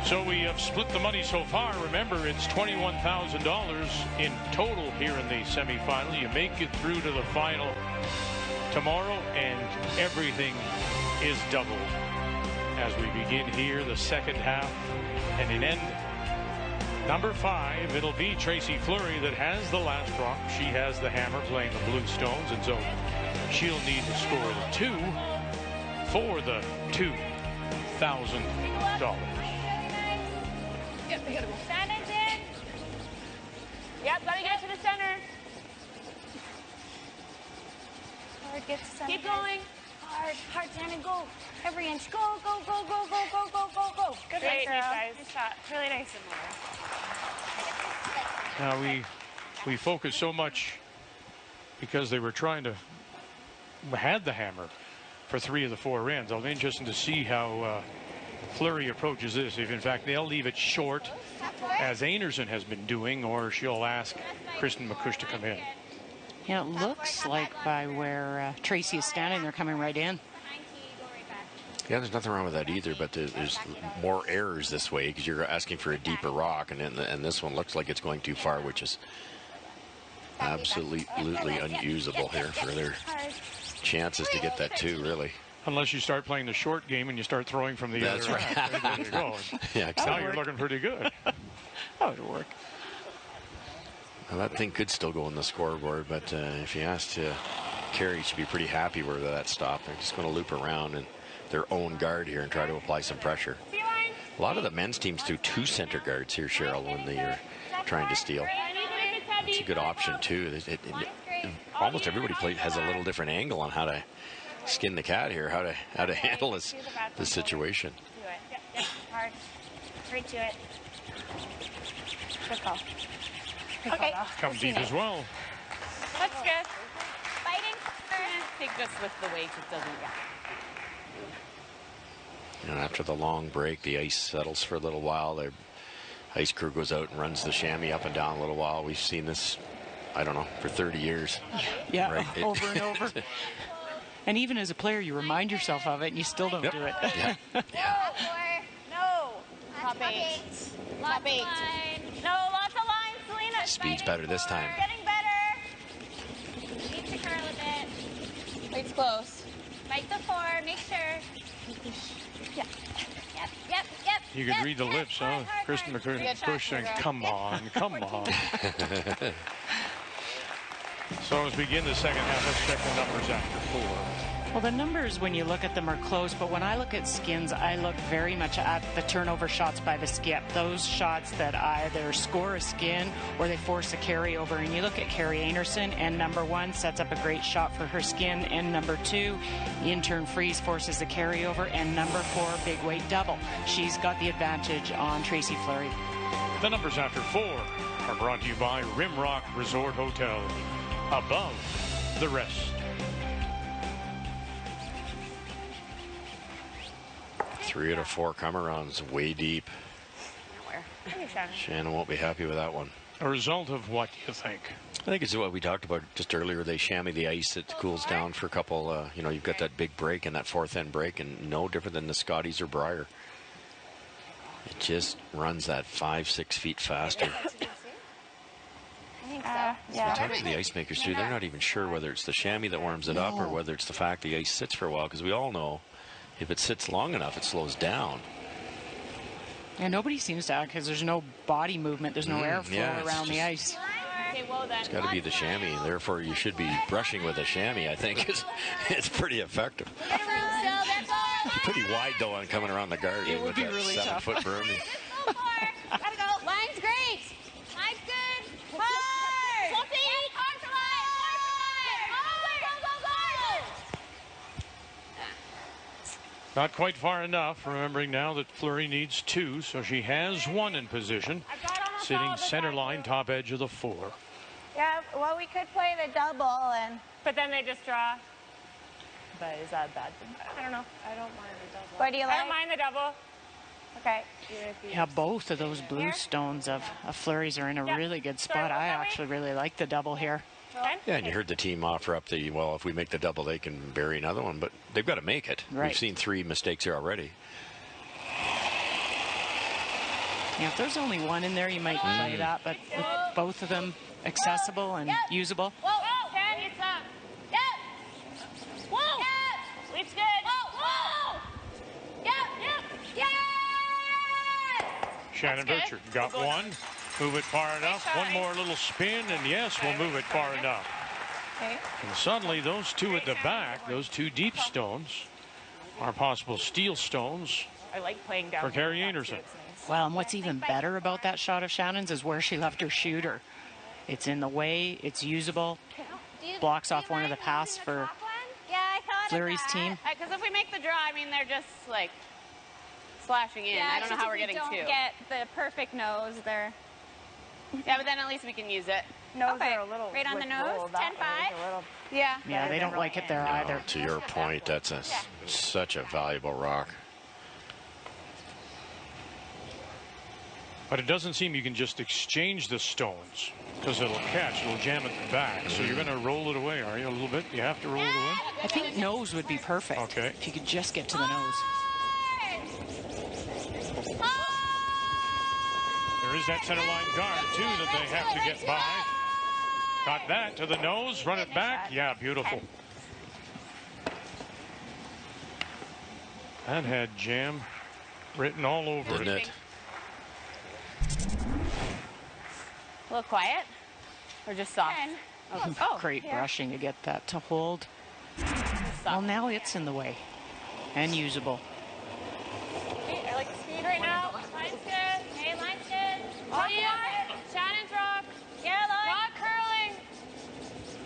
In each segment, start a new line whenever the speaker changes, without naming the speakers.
So we have split the money so far. Remember, it's $21,000 in total here in the semifinal. You make it through to the final tomorrow, and everything is doubled as we begin here the second half. And in end number 5, it'll be Tracy Fleury that has the last rock. She has the hammer playing the blue stones, and so she'll need to score the 2 for the $2,000.
Yep, we gotta go. Sandage in. Yep, gotta get to the center. Hard, get to center. Keep going. Hard, hard, Shannon, go. Every inch. Go, go, go, go, go, go, go, go, go. Good
Great,
girl.
guys.
Nice shot.
Really nice in there.
Now we focus so much because they were trying to had the hammer for 3 of the 4 ends. It'll be interesting to see how Fleury approaches this. If in fact they'll leave it short, as Einarson has been doing, or she'll ask Kristen McCush to come in.
Yeah, it looks like by where Tracy is standing, they're coming right in.
Yeah, there's nothing wrong with that either, but there's more errors this way because you're asking for a deeper rock, and this one looks like it's going too far, which is absolutely unusable here for their chances to get that 2, really.
Unless you start playing the short game and you start throwing from the other
right.
end. There you go.
Yeah, exactly.
Now you're looking pretty good.
That would work.
Well, that thing could still go in the scoreboard, but if you asked Carey, should be pretty happy where that stopped. They're just going to loop around in their own guard here and try to apply some pressure. A lot of the men's teams do 2 center guards here, Cheryl, when they are trying to steal. It's a good option, too. Almost everybody has a little different angle on how to skin the cat here, how to handle this situation.
Do it. Yep, hard. Right to it. Good call. Okay.
Come deep as well.
That's good. Fighting.
I think just with the weight, it doesn't,
And after the long break, the ice settles for a little while. The ice crew goes out and runs the chamois up and down a little while. We've seen this, I don't know, for 30 years.
Yeah,
right?
over and over. And even as a player, you remind yourself of it, and you still don't do it.
Yeah.
No. Top 8. Top 8. No, lots of lines, Selena.
Speed's better this time.
Getting better. Need to curl a bit. Weight's close. Fight the 4. Make sure. Yeah. Yep.
You could read the lips, huh? Kristen McCush saying, come on, come on. So as we begin the second half, let's check the numbers after 4.
Well, the numbers, when you look at them, are close, but when I look at skins, I look very much at the turnover shots by the skip. Those shots that either score a skin or they force a carryover. And you look at Carrie Einarson, and number 1 sets up a great shot for her skin, and number 2, in-turn freeze forces a carryover, and number 4, big weight double. She's got the advantage on Tracy Fleury.
The numbers after 4 are brought to you by Rimrock Resort Hotel. Above the rest.
3 out of 4 come-arounds, way deep. Shannon won't be happy with that one.
A result of what, you think?
I think it's what we talked about just earlier. They chamois the ice. It cools down for a couple. You've got that big break and that 4th end break, and no different than the Scotties or Briar. It just runs that 5-6 feet faster.
I think so. Yeah.
Talk to the ice makers too. They're not even sure whether it's the chamois that warms it up or whether it's the fact the ice sits for a while, because we all know if it sits long enough, it slows down.
And nobody seems to, because there's no body movement, there's no airflow around the ice.
Okay, well then.
It's got to be the chamois. Therefore, you should be brushing with a chamois, I think. It's pretty effective. Pretty wide, though, on coming around the guard.
It would be
that
really
7-foot broom.
Gotta go. Line's great. Line's good. Hard. Hard for line. Go.
Not quite far enough, remembering now that Fleury needs 2, so she has 1 in position. Sitting center line, top edge of the 4.
Yeah, well, we could play the double, and but then they just draw.
But is that bad?
I don't know.
I don't mind the double.
What do you like?
I don't mind the double.
Okay.
Yeah, both of those blue stones of Fleury's are in a really good spot. I actually really like the double here.
Okay.
Yeah, and you heard the team offer up the, well, if we make the double, they can bury another one, but they've got to make it.
Right.
We've seen 3 mistakes here already.
Yeah, if there's only one in there, you might play that, but with both of them accessible and usable.
Whoa, Ken, it's up. Yep. Whoa. Yep. Leap's good. Whoa. Yep. Yep. Yes.
Shannon
That's
Burchard
good.
got one. Move it far enough.
try.
One more little spin, and yes, we'll move it far enough.
Okay.
And suddenly, those two at the back, those two deep stones, are possible steal stones
I like playing down
for Carrie
here.
Einarson.
It's nice.
Well, and what's even better about that shot of Shannon's is where she left her shooter. It's in the way, it's usable, blocks off one of the paths for
Yeah, I thought
Fleury's
of that.
team.
Because if we make the draw, I mean, they're just like slashing in.
Yeah,
I don't know how we're getting
don't
two.
get the perfect nose there.
Yeah, but then at least we can use it.
Nose
Okay,
are a little
right on the nose,
rolled that
10-5.
way, a little-
Yeah.
Yeah, they don't like it there either.
To your point, that's such a valuable rock.
But it doesn't seem you can just exchange the stones because it'll catch, it'll jam at the back. So you're going to roll it away, are you, a little bit? You have to roll it away?
I think nose would be perfect.
Okay.
If you could just get to the nose.
There is that center line guard, too, that they have to get by. Got that to the nose, run it back. Yeah, beautiful. That had jam written all over
Didn't
it.
it?
A little quiet? Or just soft? Oh,
Great brushing to get that to hold. Well, now it's in the way and usable.
I like the speed right now. Line's good. Hey, line's good.
Oh, yeah. Shannon's rock.
Yeah, line.
Rock curling.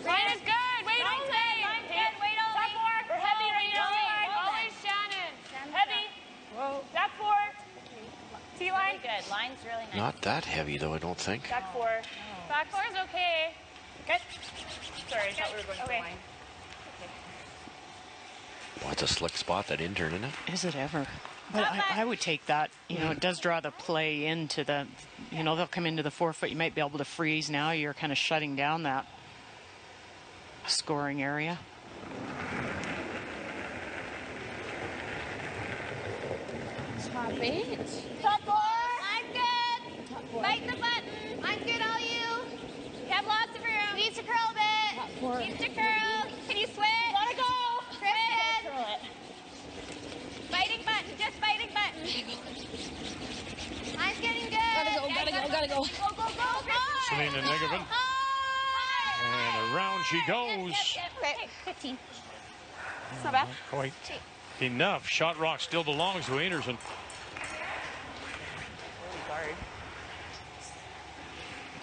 Line is good. Wait all day.
Line's good. Wait all day.
We're heavy right now. Always Shannon. Heavy. Whoa. Back four. T-line.
Really good. Line's really nice.
Not that heavy, though, I don't think.
Back four. Back four is okay. Good. Sorry, I thought we were going for line.
Boy, it's a slick spot, that intern, isn't it?
Is it ever? But I would take that. You know, it does draw the play into the, you know, they'll come into the 4 foot. You might be able to freeze now. You're kind of shutting down that scoring area.
Top 8. Top 4. Line's good. Top 4. Bite the button. Line's good, all you. You have lots of room. Needs to curl a bit. Top 4. Needs to curl. Can you switch? Gotta go. Switch. Curl it. Biting button. Just biting button. Line's getting good. Gotta go. Go.
Selena Negovin. And around she goes.
Okay, 15.
It's not bad.
Quite enough. Shot rock still belongs to Einarson.
Guard.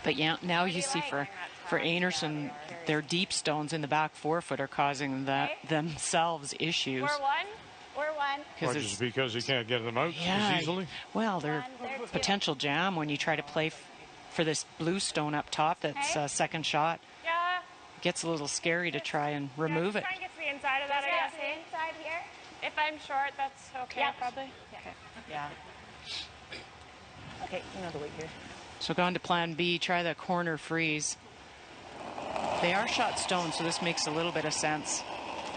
But yeah, now you see for Einarson, their deep stones in the back 4 foot are causing themselves issues.
We're one.
Or just because he can't get them out as easily.
Well, they're potential jam when you try to play for this blue stone up top. That's a second shot.
Yeah.
It gets a little scary to try and remove it.
Try and get to the inside of that, I guess.
Inside here.
If I'm short, that's okay,
Yeah.
probably.
Yeah. Okay, you know the weight here.
So gone to plan B, try the corner freeze. They are shot stones, so this makes a little bit of sense.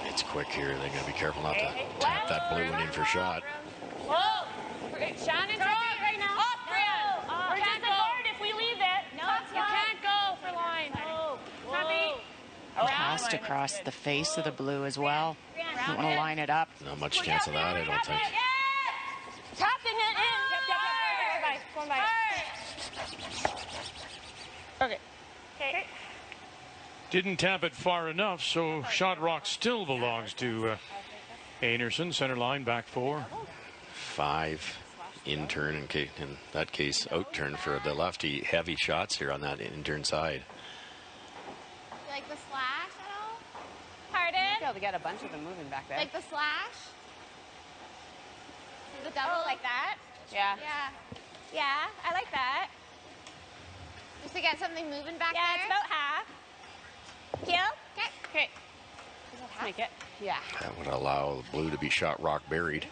It's quick here. They're going to be careful not to tap that blue one in for shot.
Whoa! Shannon's right now. Off, Brian. We're just guard if we leave it.
No, it's
You
not.
can't go for line. Happy?
Passed across the face of the blue as well. Don't want to line it up.
Not much chance of that, I don't think.
Tapping it in.
Yep. Going by. Okay. Okay.
Didn't tap it far enough, so shot rock still belongs to Einarson. Center line, back 4.
5 in turn, in that case, out turn for the lefty. Heavy shots here on that in turn side.
You like the slash at all? Pardon?
Be able to get a bunch of them moving back there.
Like the slash? The double like that?
Yeah.
Yeah, I like that. Just to get something moving back there? Yeah, it's about half. Kill?
Okay. Let's make it. Yeah.
That would allow the blue to be shot rock buried.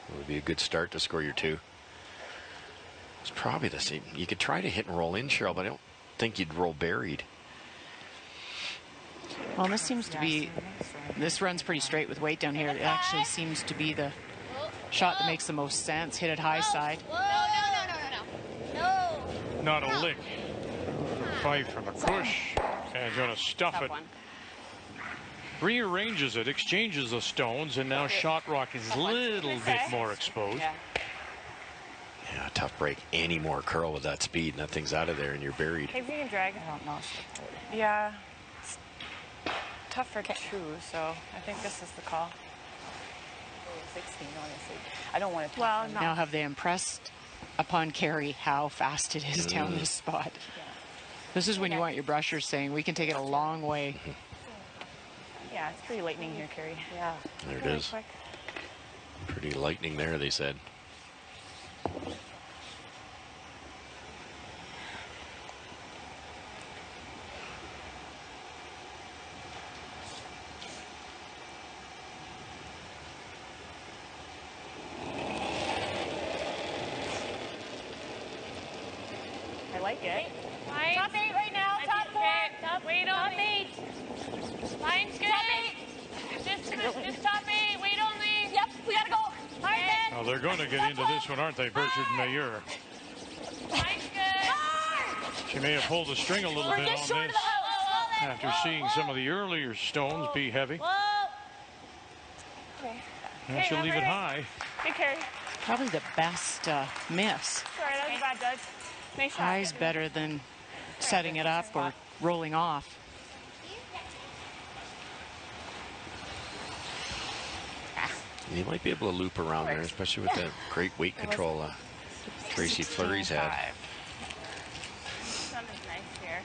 It would be a good start to score your 2. It's probably the same. You could try to hit and roll in, Cheryl, but I don't think you'd roll buried.
Well, this seems to be, this runs pretty straight with weight down here. It actually seems to be the shot that makes the most sense. Hit it high side.
No.
Not a lick. Fight from a push. And going to stuff it. Rearranges it, exchanges the stones, and now shot rock is a little bit more exposed.
Yeah, tough break. Any more curl with that speed, and that thing's out of there, and you're buried.
Hey, if you can drag. Yeah. It's tough for two, so I think this is the call. 16, honestly. I don't want to.
Well, now have they impressed upon Carrie how fast it is down this spot?
Yeah.
This is when you want your brushers saying, we can take it a long way.
Yeah, it's pretty lightning here, Carrie. Yeah.
There it is.
Quick.
Pretty lightning there, they said.
I like it.
Top 8 right now. Top 4. Top 8. Line's good. Top 8. Just top 8. Wait only. Yep. We gotta go. Hard then.
Now they're going to get into this one, aren't they, Bertrand Mayer?
Line's good.
She may have pulled the string a little bit on this after seeing some of the earlier stones be heavy.
Okay.
And she'll leave it high.
Good carry.
Probably the best miss.
Sorry, that was a bad judge. Nice shot.
High's better than setting it up or rolling off.
You might be able to loop around there, especially with that great weight control Tracy Fleury's had.
Sun is nice here.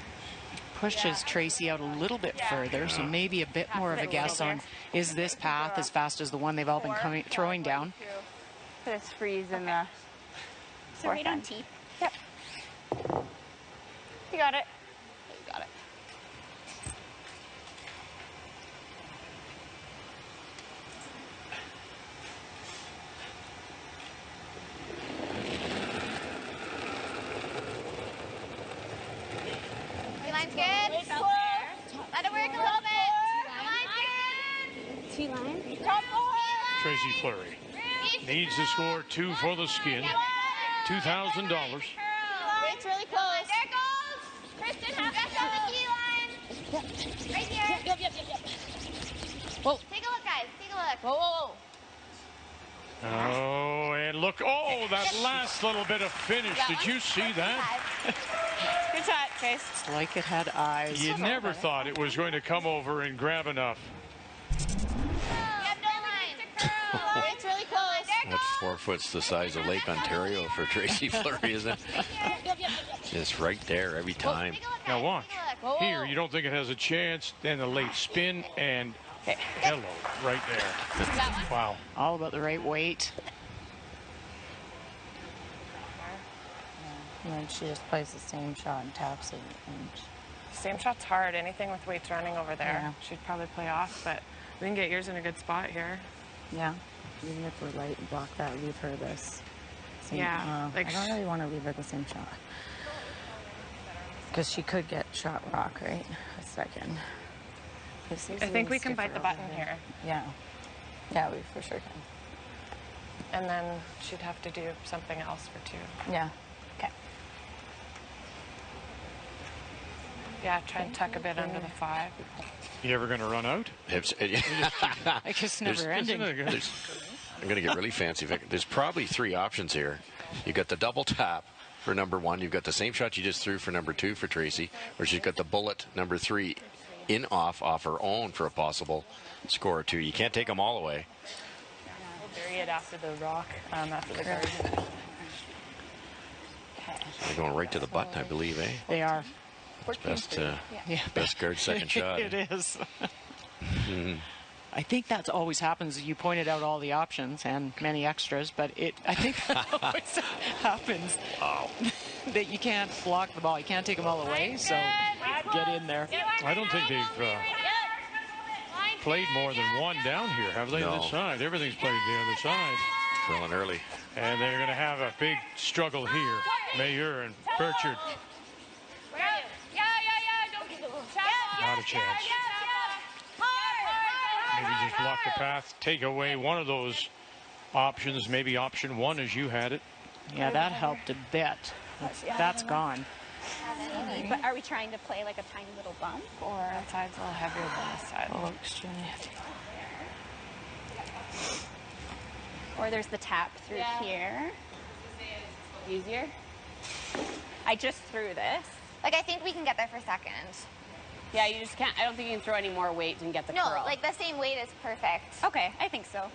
Pushes Tracy out a little bit further, so maybe a bit more of a guess on, is this path as fast as the one they've all been throwing down?
Put this freeze in the.
So right on T.
Yep. You got it.
You got it. Your line's good. Let it work a little bit. Your line's good. T-line. Top 4.
Tracy Fleury needs to score 2 for the skin. $2,000.
It's really close.
There goes. Kristen, have
Rest on the key line. Right here. Yep. Whoa. Take a look, guys. Take a look. Whoa.
Oh, and look. Oh, that last little bit of finish. Did you see that?
Good shot, Chase.
It's like it had eyes.
You never thought it was going to come over and grab enough.
You have no line. It's really close.
That's 4 foot the size of Lake Ontario for Tracy Fleury, isn't it? It's right there every time.
Now watch. Here, you don't think it has a chance. Then a late spin and hello, right there. Wow.
All about the right weight.
And then she just plays the same shot and taps it. And same shot's hard. Anything with weights running over there, she'd probably play off. But we can get yours in a good spot here.
Yeah. Even if we're light and block that, leave her this. Same,
Like
I don't really want to leave her the same shot. Because she could get shot rock, right? A second.
I think we can bite the button here.
Yeah. Yeah, we for sure can.
And then she'd have to do something else for 2.
Yeah. Okay.
Yeah, try and tuck a bit under the 5.
You ever going to run out?
I guess never ending.
I'm going to get really fancy. There's probably 3 options here. You got the double tap for number 1. You've got the same shot you just threw for number 2 for Tracy, or she's got the bullet number 3 off her own for a possible score or 2. You can't take them all away.
We'll bury it after the rock, after the guard.
They're going right to the button, I believe, eh?
They are.
It's best guard second shot.
It is. I think that's always happens. You pointed out all the options and many extras, but I think that always happens. That you can't block the ball. You can't take them all away, so get in there.
I don't think they've played more than one down here, have they,
No.
this side? Everything's played the other side.
Curling early.
And they're going to have a big struggle here. Mayer and Burchard. Not a chance. Maybe just block the path, take away one of those options, maybe option 1 as you had it.
Yeah, that helped a bit. That's gone.
But are we trying to play like a tiny little bump, or
That side's a little heavier than this side.
Oh, extremely heavy.
or there's the tap through here? Easier. I just threw this.
Like, I think we can get there for second.
Yeah, you just can't. I don't think you can throw any more weight and get the curl.
No, like the same weight is perfect.
Okay, I think so.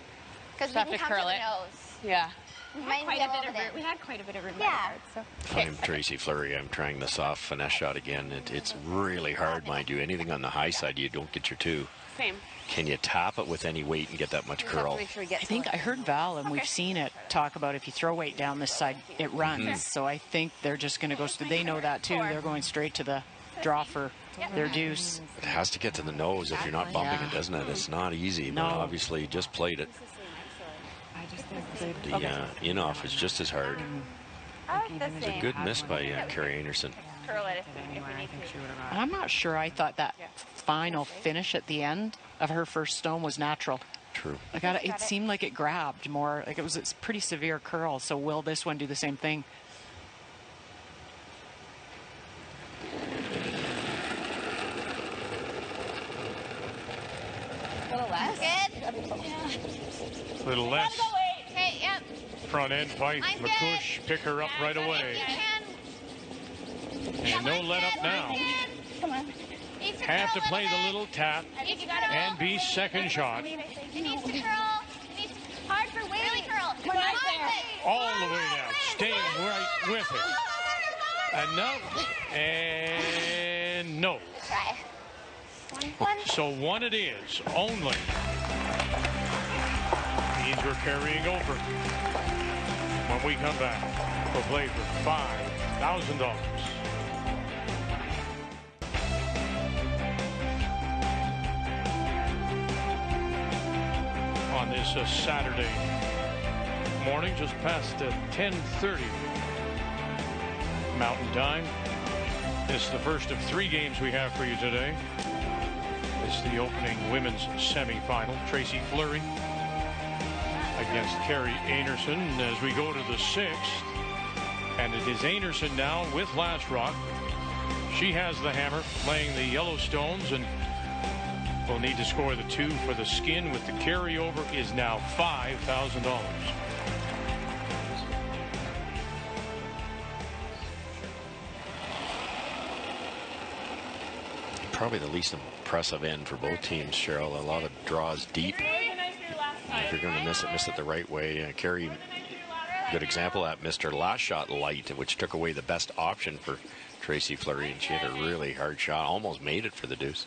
Because we
have
can
to
come
curl
to the
it.
nose.
Yeah.
We might
Quite
be
a
able
bit of
to
room. We had quite a bit of room.
Yeah.
So.
I'm Tracy Fleury. I'm trying the soft finesse shot again. It's really hard, mind you. Anything on the high side, you don't get your two.
Same.
Can you tap it with any weight and get that much
We have to
curl?
make sure we get
I think
to
I
it.
heard Val, and we've seen it talk about if you throw weight down this side, it runs. So I think they're just going to go. They know that too. They're going straight to the draw for their deuce.
It has to get to the nose if you're not bumping it, doesn't it? It's not easy, but
No.
obviously you just played it.
I just think
The in-off is just as hard.
I like this
It's a
thing.
good miss by Carrie Einarson.
Curl it if
anyway,
we
I
need
think
to.
she would have
And
got
I'm not sure. I thought that final finish at the end of her first stone was natural.
True.
It seemed like it grabbed more. Like it's a pretty severe curl. So will this one do the same thing?
A little less. Good.
A little less.
Okay, yep.
Front end fight.
I'm good.
McCush pick her up right away. And no let up now.
Come on.
Have to play the little tap and be second shot.
It needs to curl. It needs to hard for weight. Really curl.
Come on, right there.
All the way down. Staying right with it. Enough. And no.
Try.
So one it is, only. Means we're carrying over. When we come back, we'll play for $5,000. On this Saturday morning, just past 10:30 Mountain Time. This is the first of 3 games we have for you today. It's the opening women's semifinal. Tracy Fleury against Carrie Einarson as we go to the 6th. And it is Einarson now with Last Rock. She has the hammer playing the Yellowstones and will need to score the 2 for the skin, with the carryover is now $5,000.
Probably the least impressive end for both teams, Cheryl. A lot of draws deep. If you're going to miss it the right way. Carrie, good example of that, missed her last shot light, which took away the best option for Tracy Fleury, and she had a really hard shot, almost made it for the deuce.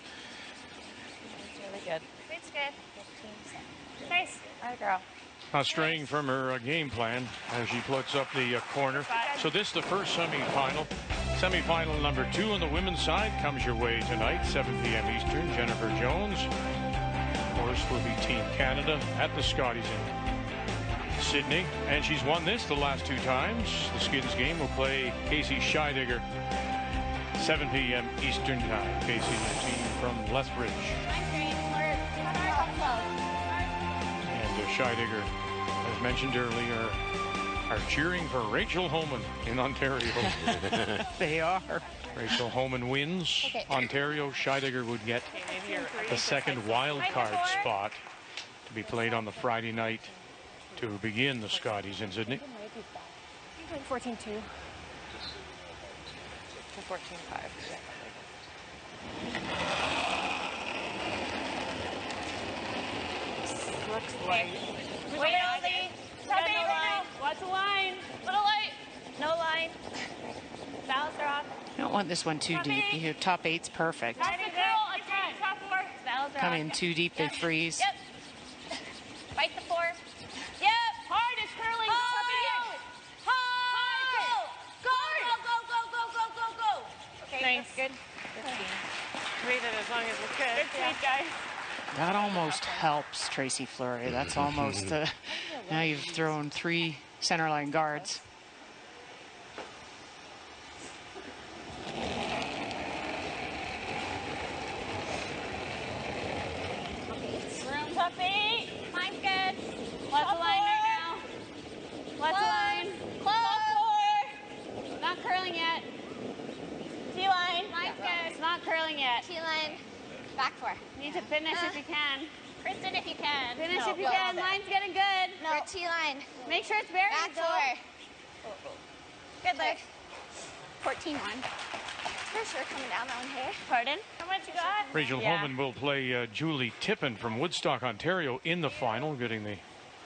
really good.
It's good.
Nice.
Hi, girl.
Not straying from her game plan as she puts up the corner. So this is the first semifinal. Semifinal number 2 on the women's side comes your way tonight, 7 p.m. Eastern. Jennifer Jones, of course, will be Team Canada at the Scotties in Sydney. And she's won this the last 2 times. The Skins game will play Casey Scheidegger, 7 p.m. Eastern time. Casey, the team from Lethbridge. And Scheidegger, as mentioned earlier, are cheering for Rachel Homan in Ontario.
They are.
Rachel Homan wins. Ontario, Scheidegger would get the second wild card spot to be played on the Friday night to begin the Scotties in Sydney.
14-2.
To 14-5. Looks like
Wait, Ollie. Top 8 right now.
What's the line?
Little light. No line. Balance her off.
You don't want this one too deep. Your top 8's perfect.
Top 4. Top 4. Balance her
Come
off.
in too deep, they freeze.
Yep. Fight the 4. Yep. Hard is curling.
Hard. Go.
Okay,
nice.
that's good.
waited as long as we could.
Good sweep, guys.
That almost helps Tracy Fleury. That's almost now you've thrown 3 centerline guards.
Room top 8. Mine's good. Let's align right now. Let's align. Close. Top 4. Not curling yet. T-line. Line's good. It's not curling yet. T-line. Back 4. Need to finish if you can. Kristen, if you can. Finish if you can. Line's getting good. No. For T-line. Make sure it's buried. Back 4. Good luck. 14-1. For sure coming down that one, hey? Pardon? How much you got?
Rachel Holman will play Julie Tippin from Woodstock, Ontario in the final, getting the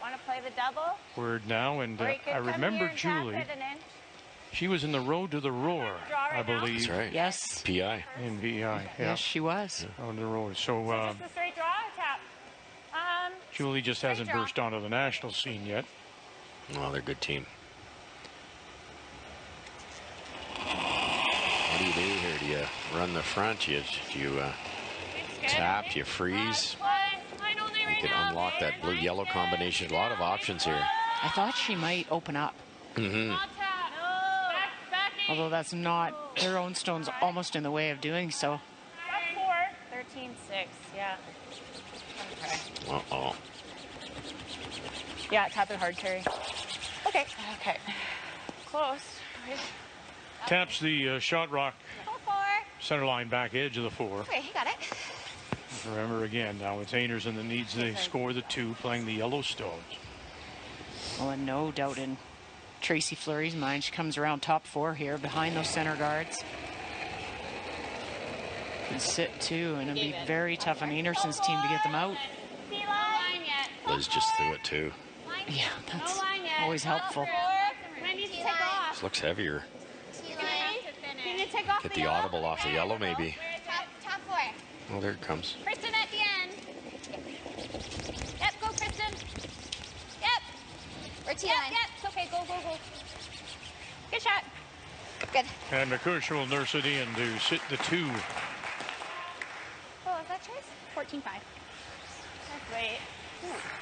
Want to play the double?
word now. And I remember Julie. She was in the Road to the Roar, I believe.
That's right.
Yes.
PI.
In VI, yeah.
Yes, she was.
On the Roar. So
just a straight draw or tap?
Julie just hasn't burst onto the national scene yet.
Well, they're a good team. What do you do here? Do you run the front? Do you tap? Do you freeze? You could unlock that blue-yellow combination. A lot of options here.
I thought she might open up.
Mm-hmm.
Although that's not, their own stone's almost in the way of doing so.
13-6, yeah. Okay.
Uh-oh.
Yeah, tap it hard, Terry. Okay. Okay. Close.
Taps the shot rock center line back edge of the 4.
Okay, he got it.
Remember again, now it's Einarson that needs to score the 2, playing the yellow stones.
Well, and no doubt in Tracy Fleury's mind, she comes around top 4 here behind those center guards. Can sit 2, and it'll be very tough on Einarson's team to get them out.
Liz just threw it too.
Yeah, that's always helpful.
This looks heavier. Get the audible off the yellow, maybe.
Top 4.
Oh, there it comes.
Kristen at the end. Yep, go Kristen. Yep. Or T-line. Yep, it's okay, go. Good shot. Good.
And McCush will nurse it in to sit the 2.
Oh, is that choice? 14-5.
Let's wait.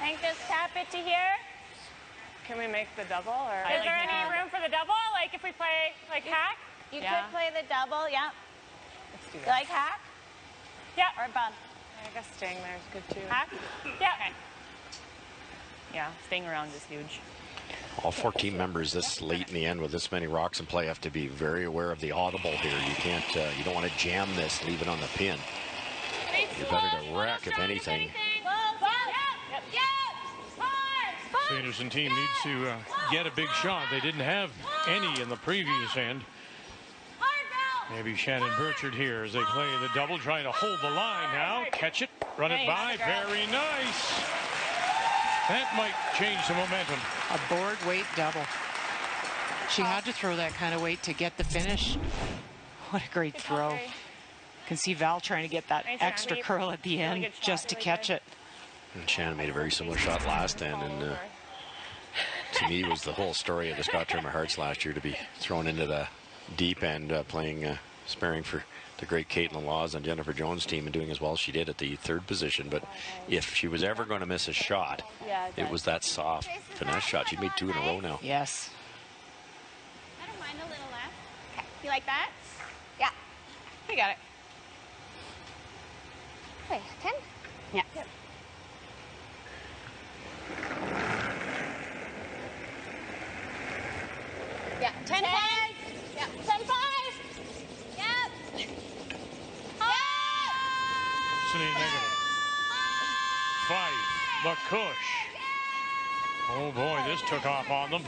I think just tap it to here.
Can we make the double? Or
Is there any room for the double? Like if we play like hack?
You could play the double, yeah.
Let's do that.
Like hack?
Yeah.
Or bump?
I guess staying there is good too.
Hack? Yeah.
Okay. Yeah, staying around is huge.
All 14 members this late in the end with this many rocks in play have to be very aware of the audible here. You can't, you don't want to jam this, leave it on the pin. You're better to wreck, if anything.
The Einarson team needs to get a big shot. They didn't have any in the previous end. Maybe Shannon Burchard here as they play the double, trying to hold the line now. Catch it, run it by. Very nice. That might change the momentum.
A board weight double. She had to throw that kind of weight to get the finish. What a great throw. Can see Val trying to get that extra curl at the end just to catch it.
And Shannon made a very similar shot last end, and to me was the whole story of the Scott Tournament Hearts last year, to be thrown into the deep end, playing sparing for the great Caitlin Laws and Jennifer Jones' team, and doing as well as she did at the 3rd position. But if she was ever going to miss a shot, it was that soft finesse shot. She made 2 in a row now.
Yes.
I don't mind a little left. Okay. You like that? Yeah. You got it. Wait, 10?
Yeah.
Yep. Yeah, 10-5. Yeah, 10-5. Yep.
Sitting negative. 5. McCush. Oh boy, this took off on them.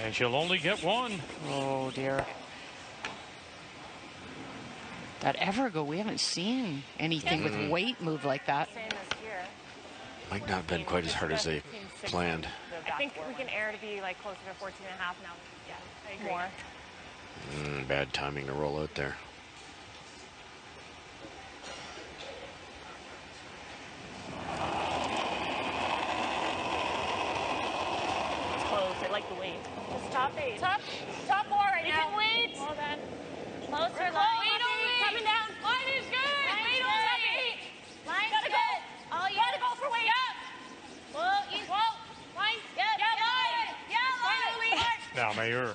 And she'll only get 1.
Oh dear. That Evergo, we haven't seen anything with weight move like that.
Same as here.
Might not have been quite as hard as they planned.
I think we can air to be like closer to 14.5 now. Yeah, I agree.
More.
Bad timing to roll out there.
It's close. I like the weight. Just top 8. Top 4 right now. You can wait. Well then. Closer line. Wait only. Coming down. Line is good. Wait only.
Line's
Gotta
good.
go.
All you
Gotta go for weight.
Line's good. Yeah, line.
Now Mayer.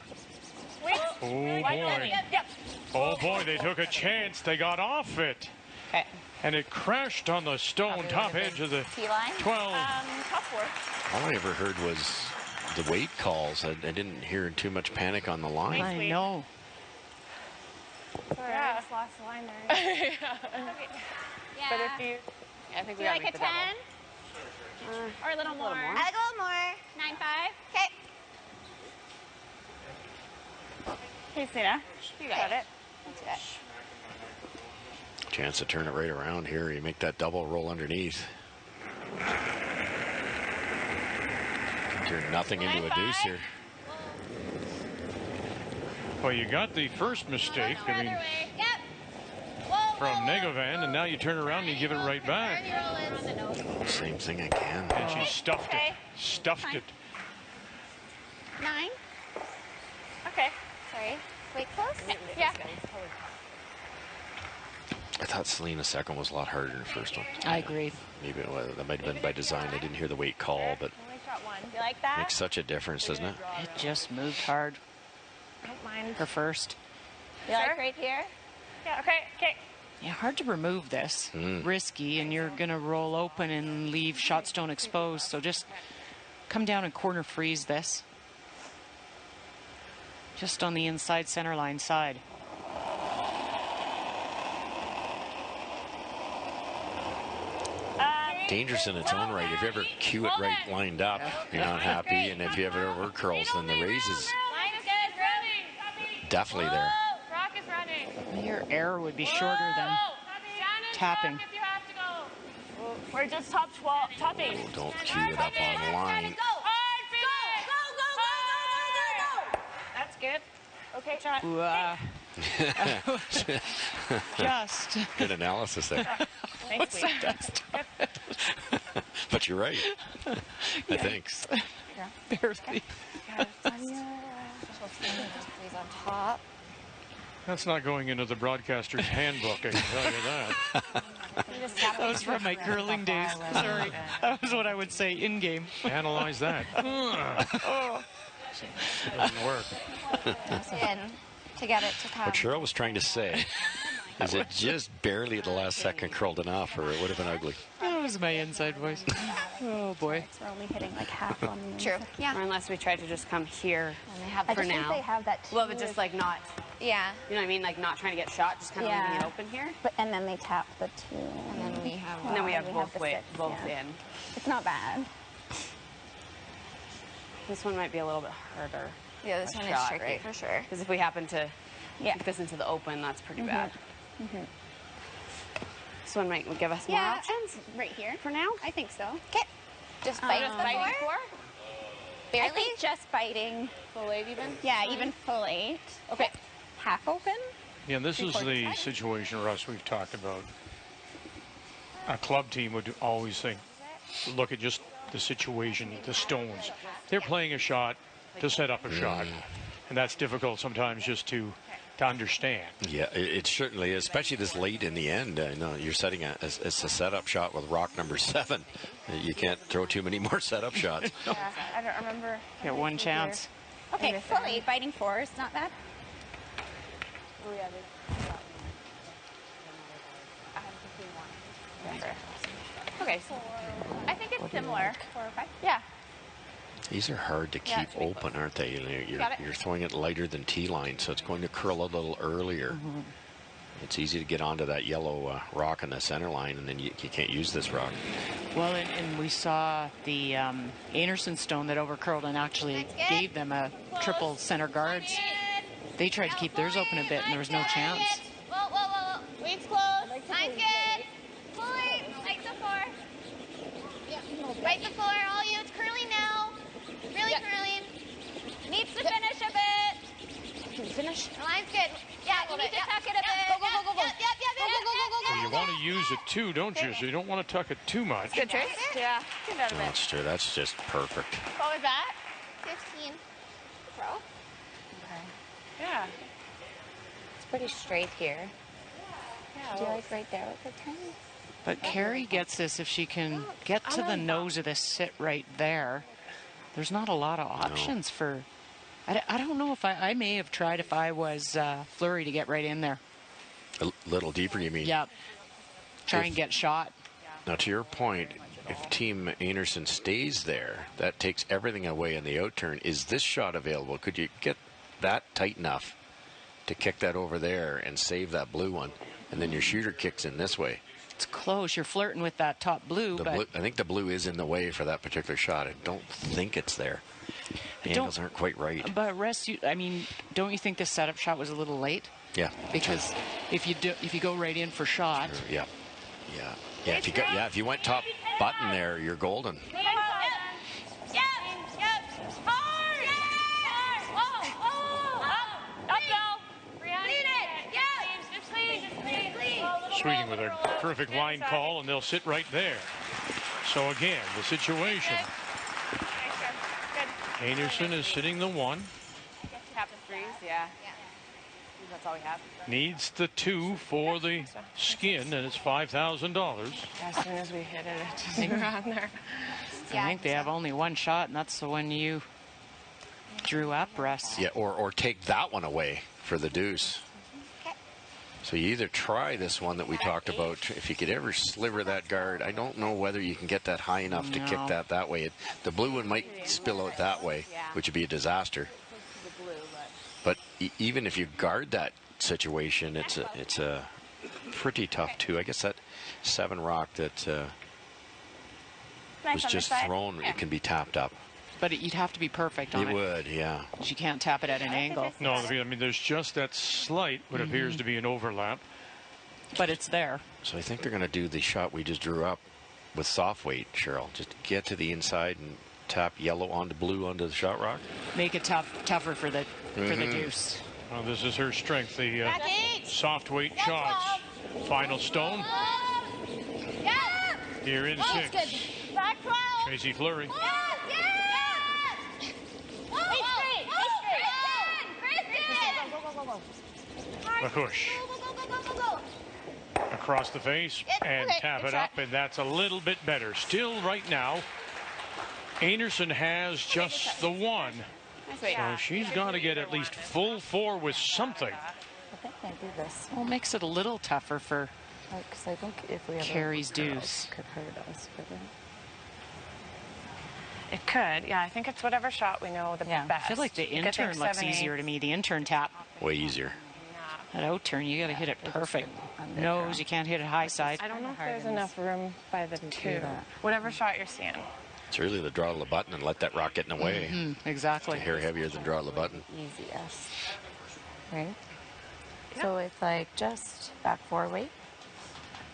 Wait.
Oh boy.
Yep.
Oh boy, they took a chance. They got off it.
Okay.
And it crashed on the stone top edge of the 12.
Top 4.
All I ever heard was the weight calls, I didn't hear too much panic on the line.
I know.
Sorry, I just lost the line there.
Yeah.
But if you...
I think
Do
we
you
gotta
like
make
a
the
10?
double.
Or a little more?
more.
I like a little more. 9.5. Okay.
Hey, Sina. You got it.
That's good.
Chance to turn it right around here. You make that double roll underneath. Can turn nothing into a deuce here.
Well, you got the first mistake, I mean,
Yep. Whoa,
from
whoa, whoa.
Negovan, and now you turn around and you give it right back.
Same thing again.
And she stuffed it. Stuffed it.
9.
Okay.
Sorry. Wait, close?
Yeah.
I thought Selena's second was a lot harder than the first one.
I agree.
Maybe that might have been by design. I didn't hear the weight call, but
Only shot one.
You like that?
makes such a difference, doesn't it?
It just moved hard.
Don't mind.
Her first.
You like right here?
Yeah, okay, okay.
Yeah, hard to remove this. Risky, and you're going to roll open and leave shot stone exposed. So just come down and corner freeze this. Just on the inside center line side.
Dangerous in its own right. If you ever cue it right lined up, you're not happy. And if you ever over curls, then the raise is
Line is good, running.
definitely there.
Rock is running.
Your error would be shorter than tapping.
If you have to go. We're just top 12, top 8.
Oh, don't cue it up on the line.
That's good. Okay, shot.
Just.
Good analysis there.
Nice sweep.
But you're right. I think.
Barely.
Freeze on top.
That's not going into the broadcaster's handbook, I can tell you that.
That was from my curling days. Sorry. That was what I would say in game.
Analyze that. It doesn't work.
In to get it to come.
What Cheryl was trying to say is it just barely at the last second curled enough, or it would have been ugly.
That was my inside voice. Oh, boy.
We're only hitting like half on the
True. Yeah.
Or unless we try to just come here
And they have
I
for
just think
now.
they have that too.
Well, but just like not,
Yeah.
you know what I mean? Like not trying to get shot, just kind of leaving it open here.
But and then they tap the 2.
And then we have.
And then we have
we
both
have the
way,
6,
both
yeah.
in.
It's not bad.
This one might be a little bit harder.
Yeah, this one is
shot,
tricky
right?
for sure.
Because if we happen to
Yeah.
keep this into the open, that's pretty bad. This one might give us more
Yeah,
options
right here.
for now.
I think so. Okay. Just bite
Just
the
biting
floor?
four?
I
Barely?
think just biting.
Full 8 even?
Yeah, even full 8.
Okay.
Half open.
Yeah, this is the situation, Russ, we've talked about. A club team would always think, look at just the situation, the stones. They're playing a shot to set up a shot. And that's difficult sometimes just to understand.
Yeah, it certainly is, especially this late in the end. I know you're setting it's a setup shot with rock number 7. You can't throw too many more setup shots.
Yeah, I don't remember.
Get one chance.
Okay, full 8, biting 4 is not bad.
Oh, yeah. Okay, so
I think it's similar. 4 or 5. Yeah.
These are hard to keep open, aren't they? You're throwing it lighter than tee line, so it's going to curl a little earlier. It's easy to get onto that yellow rock in the center line, and then you can't use this rock.
Well, and we saw the Einarson stone that overcurled and actually gave them a triple center guards. They tried to keep theirs open a bit, and there was no chance.
Whoa, whoa, whoa, whoa. Weight's close. Line's good. Fully. Bite the floor. Bite the floor, all you. It's curling now. Really curling. Needs to finish a bit.
Can you finish?
The line's good. Yeah, you need to tuck it a bit.
Go, go, go, go, go.
Yep.
So you want to use it too, don't you? So you don't want to tuck it too much.
Good trace? Yeah. Get out of it.
That's true. That's just perfect.
What was that? 15. Throw.
Yeah.
It's pretty straight here. Do you like right there with the turn?
But Carrie gets this if she can get to the nose of this sit right there. There's not a lot of options for... I don't know if I may have tried if I was Fleury to get right in there.
A little deeper, you mean?
Yep. Try and get shot.
Now, to your point, if Team Einarson stays there, that takes everything away in the outturn. Is this shot available? Could you get that tight enough to kick that over there and save that blue one? And then your shooter kicks in this way.
It's close. You're flirting with that top blue.
I think the blue is in the way for that particular shot. I don't think it's there. The angles aren't quite right.
But don't you think this setup shot was a little late?
Yeah.
Because if you go right in for shot.
Sure, yeah. If you went top button there, you're golden.
Sweeting with a perfect line call, and they'll sit right there. So again, the situation. Einarson is sitting the 1.
Tap the threes, yeah. That's all we have.
Needs the 2 for the skin, and it's $5,000.
As soon as we hit it, it just around there.
I think they have only one shot, and that's the one you drew up, Russ.
Yeah, or take that one away for the deuce. So you either try this one that we talked about. If you could ever sliver that guard, I don't know whether you can get that high enough to kick that way. The blue one might spill out that way, which would be a disaster. But even if you guard that situation, it's a pretty tough 2. I guess that 7 rock that was just thrown, it can be tapped up.
But you'd have to be perfect on it.
It would, yeah.
You can't tap it at an angle.
No, I mean, there's just that slight, what appears to be an overlap.
But it's there.
So I think they're going to do the shot we just drew up with soft weight, Cheryl. Just get to the inside and tap yellow onto blue onto the shot rock.
Make it tougher for the deuce.
Well, this is her strength, the soft weight shots. Final stone. Here in 6. Tracy Fleury. A push. Across the face and tap it up, and that's a little bit better. Still right now, Einarson has just the 1. So she's got to get at least full 4 with something.
I think I do this.
Well, it makes it a little tougher for
because I think if we have
Carrie's deuce.
It could hurt us.
It could, yeah. I think it's whatever shot we know the best.
I feel like the intern looks easier to me. The intern tap.
Way easier.
That out turn, you got to hit it perfect. Nose, you can't hit it high side.
I don't know if there's enough room by the 2. Whatever shot you're seeing.
It's really the draw of the button and let that rock get in the way.
Exactly.
It's a hair heavier than draw of the button.
Easy, yes. Right? Yeah. So it's like just back 4 weight.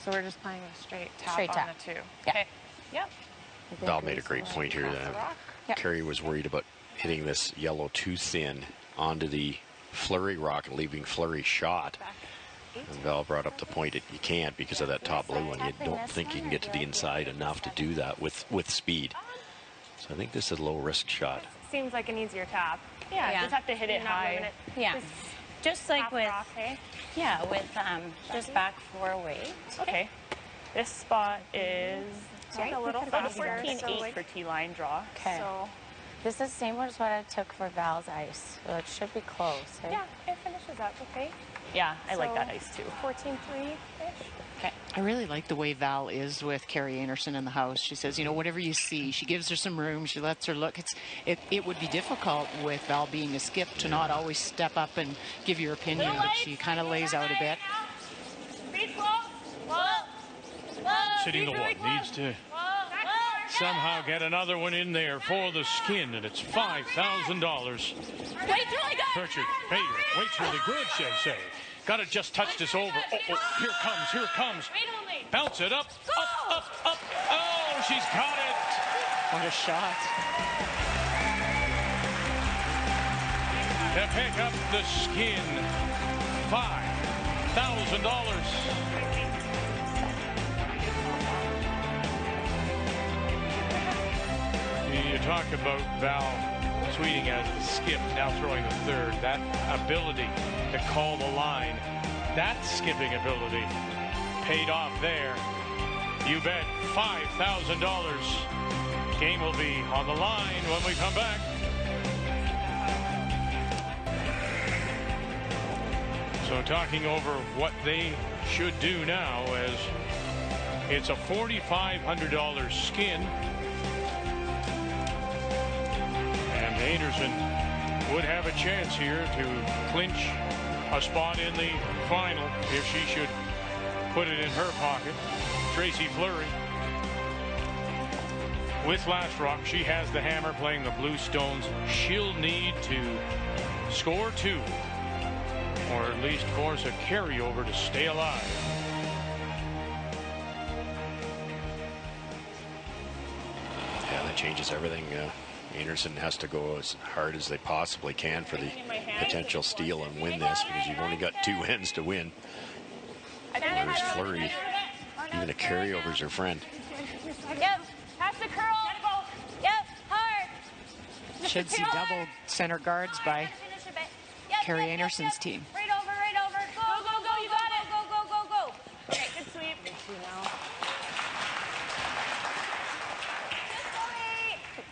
So we're just playing a straight tap
Straight
on
tap.
the 2.
Yeah.
Okay. Yep.
Val made a great point here. Carrie was worried about hitting this yellow too thin onto the Fleury rock and leaving Fleury shot. And Val brought up the point that you can't because of that top blue one. You don't think you can get to the inside enough to do that with speed. So I think this is a low-risk shot.
Seems like an easier tap.
Yeah,
Just have to hit it high.
Yeah. Just like with,
rock, hey?
just back 4 weight.
Okay. This spot is a little faster. 14.8 for T-line draw.
Okay.
So
This is the same as what I took for Val's ice, so it should be close. Eh?
yeah, it finishes up okay.
Yeah, I like that ice too.
14.3-ish.
Okay.
I really like the way Val is with Carrie Einarson in the house. She says, whatever you see, she gives her some room. She lets her look. It would be difficult with Val being a skip to not always step up and give your opinion, but she kind of lays out a bit.
Sitting the 1 needs to somehow get another one in there for the skin, and it's $5,000. Pritchard, waits really good, says say. Got it just touched us over. Oh, here it comes. Bounce it up. Oh, she's got it.
What a shot.
To pick up the skin, $5,000. You talk about Val Sweeting as the skip, now throwing the 3rd. That ability to call the line, that skipping ability paid off there. You bet $5,000. Game will be on the line when we come back. So talking over what they should do now as It's a $4,500 skin. And Einarson would have a chance here to clinch a spot in the final if she should put it in her pocket. Tracy Fleury with Last Rock. She has the hammer playing the Blue Stones. She'll need to score 2 or at least force a carryover to stay alive.
Yeah, that changes everything. Einarson has to go as hard as they possibly can for the potential steal and win this, because you've only got 2 ends to win. Whereas Fleury, even a carryover's her friend.
Yep. Pass the curl. Yep. Hard.
Should see double center guards by Carrie Einarson's team.
Right over. Go, go, go. You got it. Go, go, go, go.
Okay, good sweep.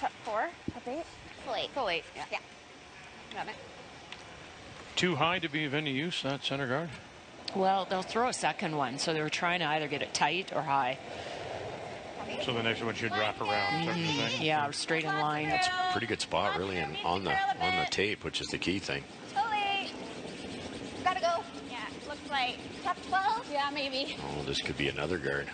Top 4. Top 8. Full 8. Yeah. Got it.
Too high to be of any use, that center guard?
Well, they'll throw a second one, so they were trying to either get it tight or high.
So the next one should wrap around. Is that what you're saying?
Yeah, straight in line.
It's a pretty good spot, really, and on the tape, which is the key thing.
Fully. Gotta go. Yeah, looks like top 12. Yeah, maybe.
Oh, this could be another guard.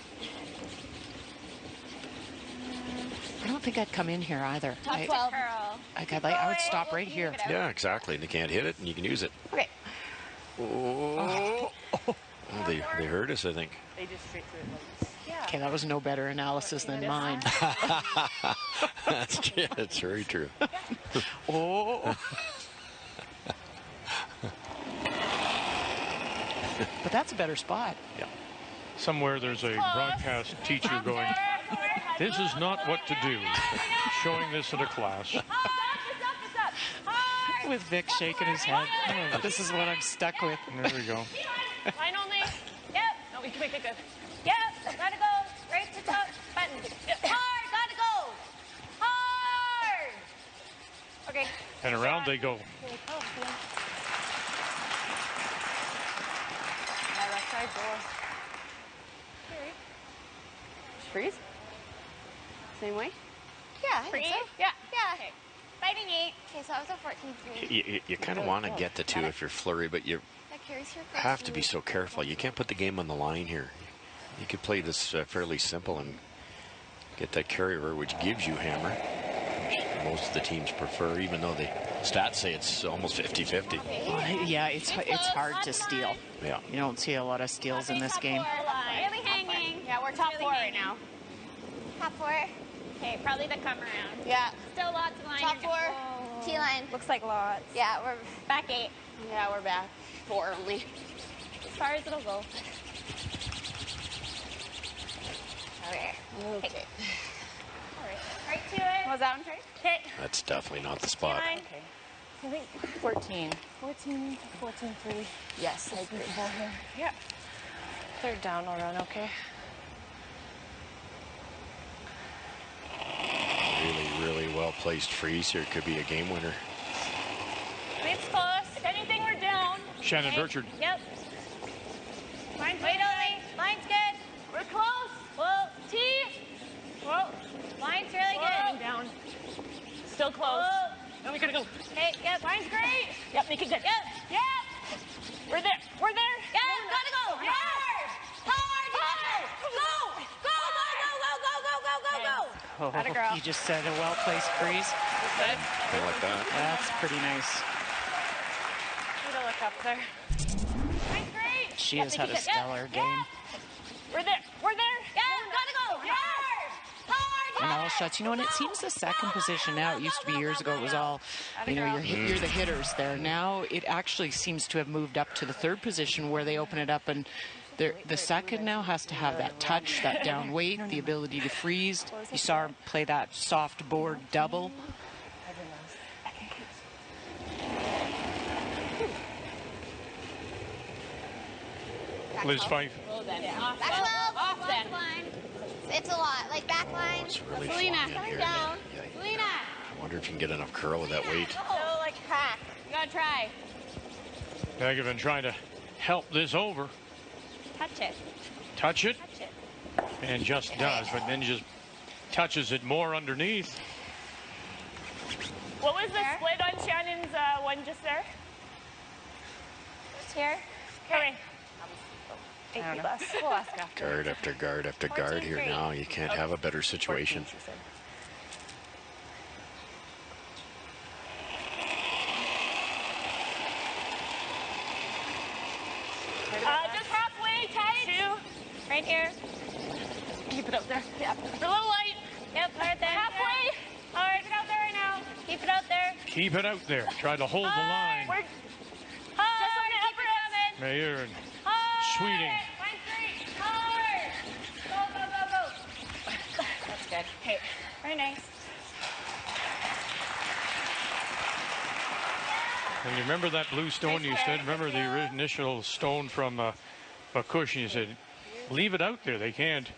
I don't think I'd come in here either.
Top 12.
I would stop right here.
Yeah, exactly. And they can't hit it, and you can use it.
Okay.
Oh. Well, they heard us, I think.
They just straight through it like this. Yeah.
Okay, that was no better analysis than mine.
That's very true.
Oh. But that's a better spot.
Yeah.
Somewhere there's a broadcast teacher going, this is not what to do. Showing this in a class.
With Vic shaking his head. Oh, this is what I'm stuck with.
There we go.
Line only.
Yep.
No, we can make it good.
Yep. Gotta go. Right to top. Button. Hard. Gotta go. Hard. Okay.
And around they go.
Left side door. Freeze? Same way?
Yeah, I think so.
Yeah.
Yeah.
Okay.
Fighting 8. Okay, so I was a 14-3.
You kind of want to get the 2 if you're Fleury, but you
That carries your
have to be so careful. You can't put the game on the line here. You could play this fairly simple and get that carryover, which gives you hammer, which most of the teams prefer, even though the stats say it's almost 50-50.
Yeah, it's hard to steal.
Yeah.
You don't see a lot of steals in this game.
Really hanging. Yeah, we're top 4 right now. Top 4.
Okay, probably the come around.
Yeah.
Still lots of line.
Top 4. T-line.
Looks like lots.
Yeah, we're
Back 8.
yeah, we're back 4 only.
As far as it'll go.
Okay.
Okay. Right to it.
Was that one right?
Okay.
That's definitely not the spot.
Line.
I think 14. 14, 14-3.
Yes, I agree.
Yeah. Third down, I'll run, okay?
Really well-placed freeze here. Could be a game winner.
It's close. If anything, we're down.
Shannon Burchard.
Yep. Line's wait only. Line's good. We're close. Whoa. T. Whoa. Line's really good.
Down. Still close.
Whoa.
Now we gotta go.
Okay, yep. Line's great.
Yep, make it good.
Yep. Yep.
We're there. We're there.
Yep. Gotta go. Hard. Hard. Go. Go.
Oh, you just said a well-placed freeze.
Good.
I like that.
That's pretty nice.
Need to look up there.
Line's great.
She has had a stellar game.
We're there. We're there.
Yep. Gotta go. Hard. Hard.
And all shots, you know, and it seems the second position now, it used to be years ago, it was all, you know, you're the hitters there. Now it actually seems to have moved up to the third position where they open it up, and the second now has to have that touch, that down weight, the ability to freeze. You saw her play that soft board double.
Liz Fife.
Back 12.
Off then.
It's a lot. Like back line.
It's really
Selena,
flying in
coming
here.
down.
Yeah.
Selena.
I wonder if you can get enough curl with that weight.
So like hack. You gotta try.
Begovan trying to help this over.
Touch it.
Touch it.
Touch it.
and just does, but then just touches it more underneath.
What was the split on Shannon's one just there?
Just here.
Okay.
We'll ask after.
Guard after guard after guard here now. You can't have a better situation.
14, she said. Just halfway, tight. 2.
Right here.
Keep it up there. Yeah. A little light.
Yep, right there.
Halfway.
Hard. Keep it out there right now. Keep it out there.
Keep it out there. Try to hold the line.
We're just on the upper end.
Mayer and
Hard.
Sweeting.
Line 3. Hard. Go, go, go, go.
That's good. Hey.
Very nice.
And you remember that blue stone you said? Remember the initial stone from Bakush? You said, leave it out there. They can't.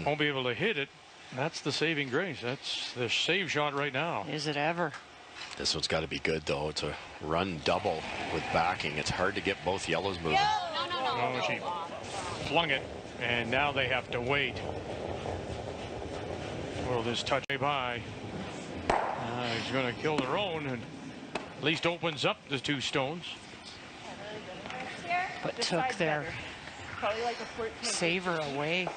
Won't be able to hit it. That's the saving grace. That's the save shot right now.
Is it ever?
This one's got to be good, though. It's a run double with backing. It's hard to get both yellows moving.
Oh, she flung it, and now they have to wait. Well, this touch by. He's going to kill their own, and at least opens up the 2 stones.
But took their
Probably like a 14.
saver away.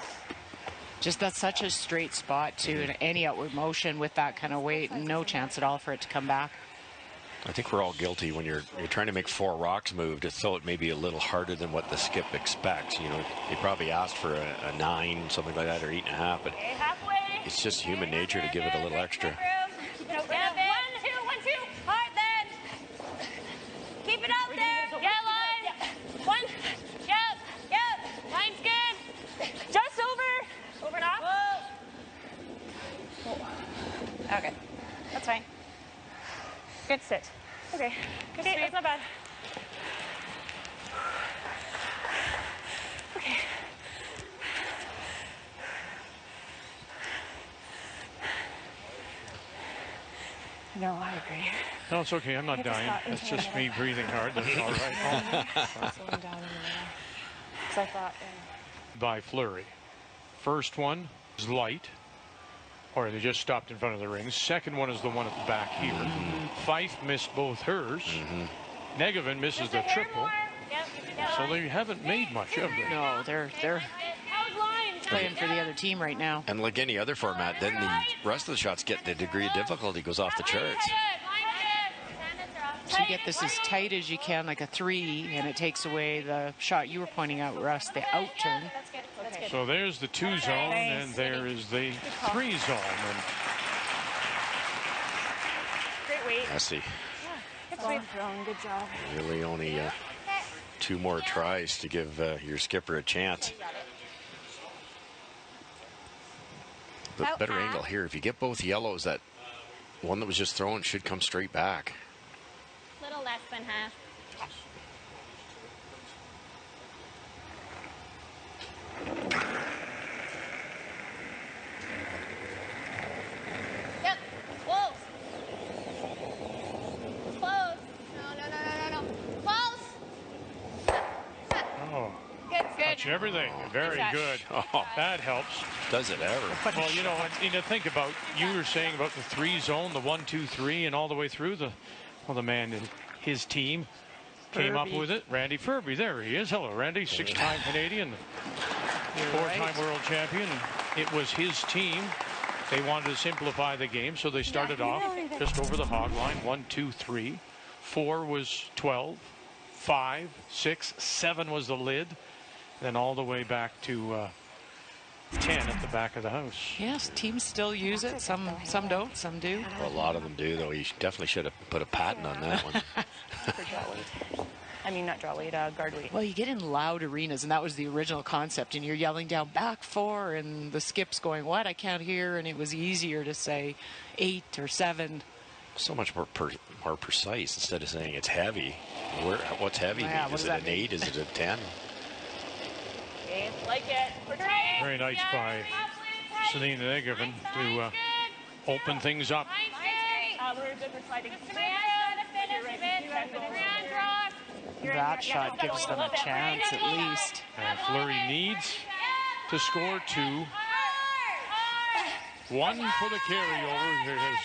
Just that's such a straight spot too, and any outward motion with that kind of weight, no chance at all for it to come back.
I think we're all guilty when you're trying to make 4 rocks move, just so it may be a little harder than what the skip expects. You know, he probably asked for a 9, something like that, or 8.5, but it's just human nature to give it a little extra.
Keep it out there. 1, 2, 1, 2. Hard then. Keep it out there. Yeah, line. 1. Yep. Line's good.
Just over and off.
Whoa. Okay. That's fine.
Good sit. Okay. Good sit. That's not bad. Okay. No, I agree.
No, it's okay. I'm not dying. It's just me breathing hard. That's all right.
Slowing down in the middle. Because I thought.
By Fleury. First one is light, or they just stopped in front of the rings. Second one is the one at the back here. Fife missed both hers. Negevin misses the triple. So they haven't made much of it.
No, they're playing for the other team right now.
And like any other format, then the rest of the shots get the degree of difficulty goes off the charts.
So you get this as tight as you can, like a 3, and it takes away the shot you were pointing out, Russ, the out turn.
So there's the 2 zone, and there is the 3 zone. And
Great weight.
Messy.
Well thrown. Good job.
Really only 2 more tries to give your skipper a chance. But better angle here. If you get both yellows, that one that was just thrown should come straight back.
Little less than half. Yep. Close. Close. No. Close.
oh,
Good.
touch everything. Very good.
Oh,
That helps.
does it ever?
Well, you know, think about, you were saying about the 3 zone, the 1, 2, 3, and all the way through the man in his team came up with it. Randy Fleury, there he is. Hello, Randy, 6-time Canadian, 4-time world champion. It was his team. They wanted to simplify the game, so they started off just over the hog line. 1, 2, 3. 4 was 12. 5, 6, 7 was the lid. Then all the way back to 10 at the back of the house.
Yes, teams still use it. Some don't, some do.
Well, a lot of them do, though. You definitely should have put a patent on that one.
For draw weight. I mean, not draw weight, guard weight.
Well, you get in loud arenas, and that was the original concept, and you're yelling down back 4, and the skip's going, what? I can't hear, and it was easier to say 8 or 7.
So much more precise instead of saying it's heavy. What's heavy
Yeah,
mean? Is it an 8? Is it a 10?
Okay, like it. We're tight.
Very nice by Selena Negevin to open things up.
We're good for sliding.
That shot gives them a chance at least.
Fleury needs to score 2 One for the carryover.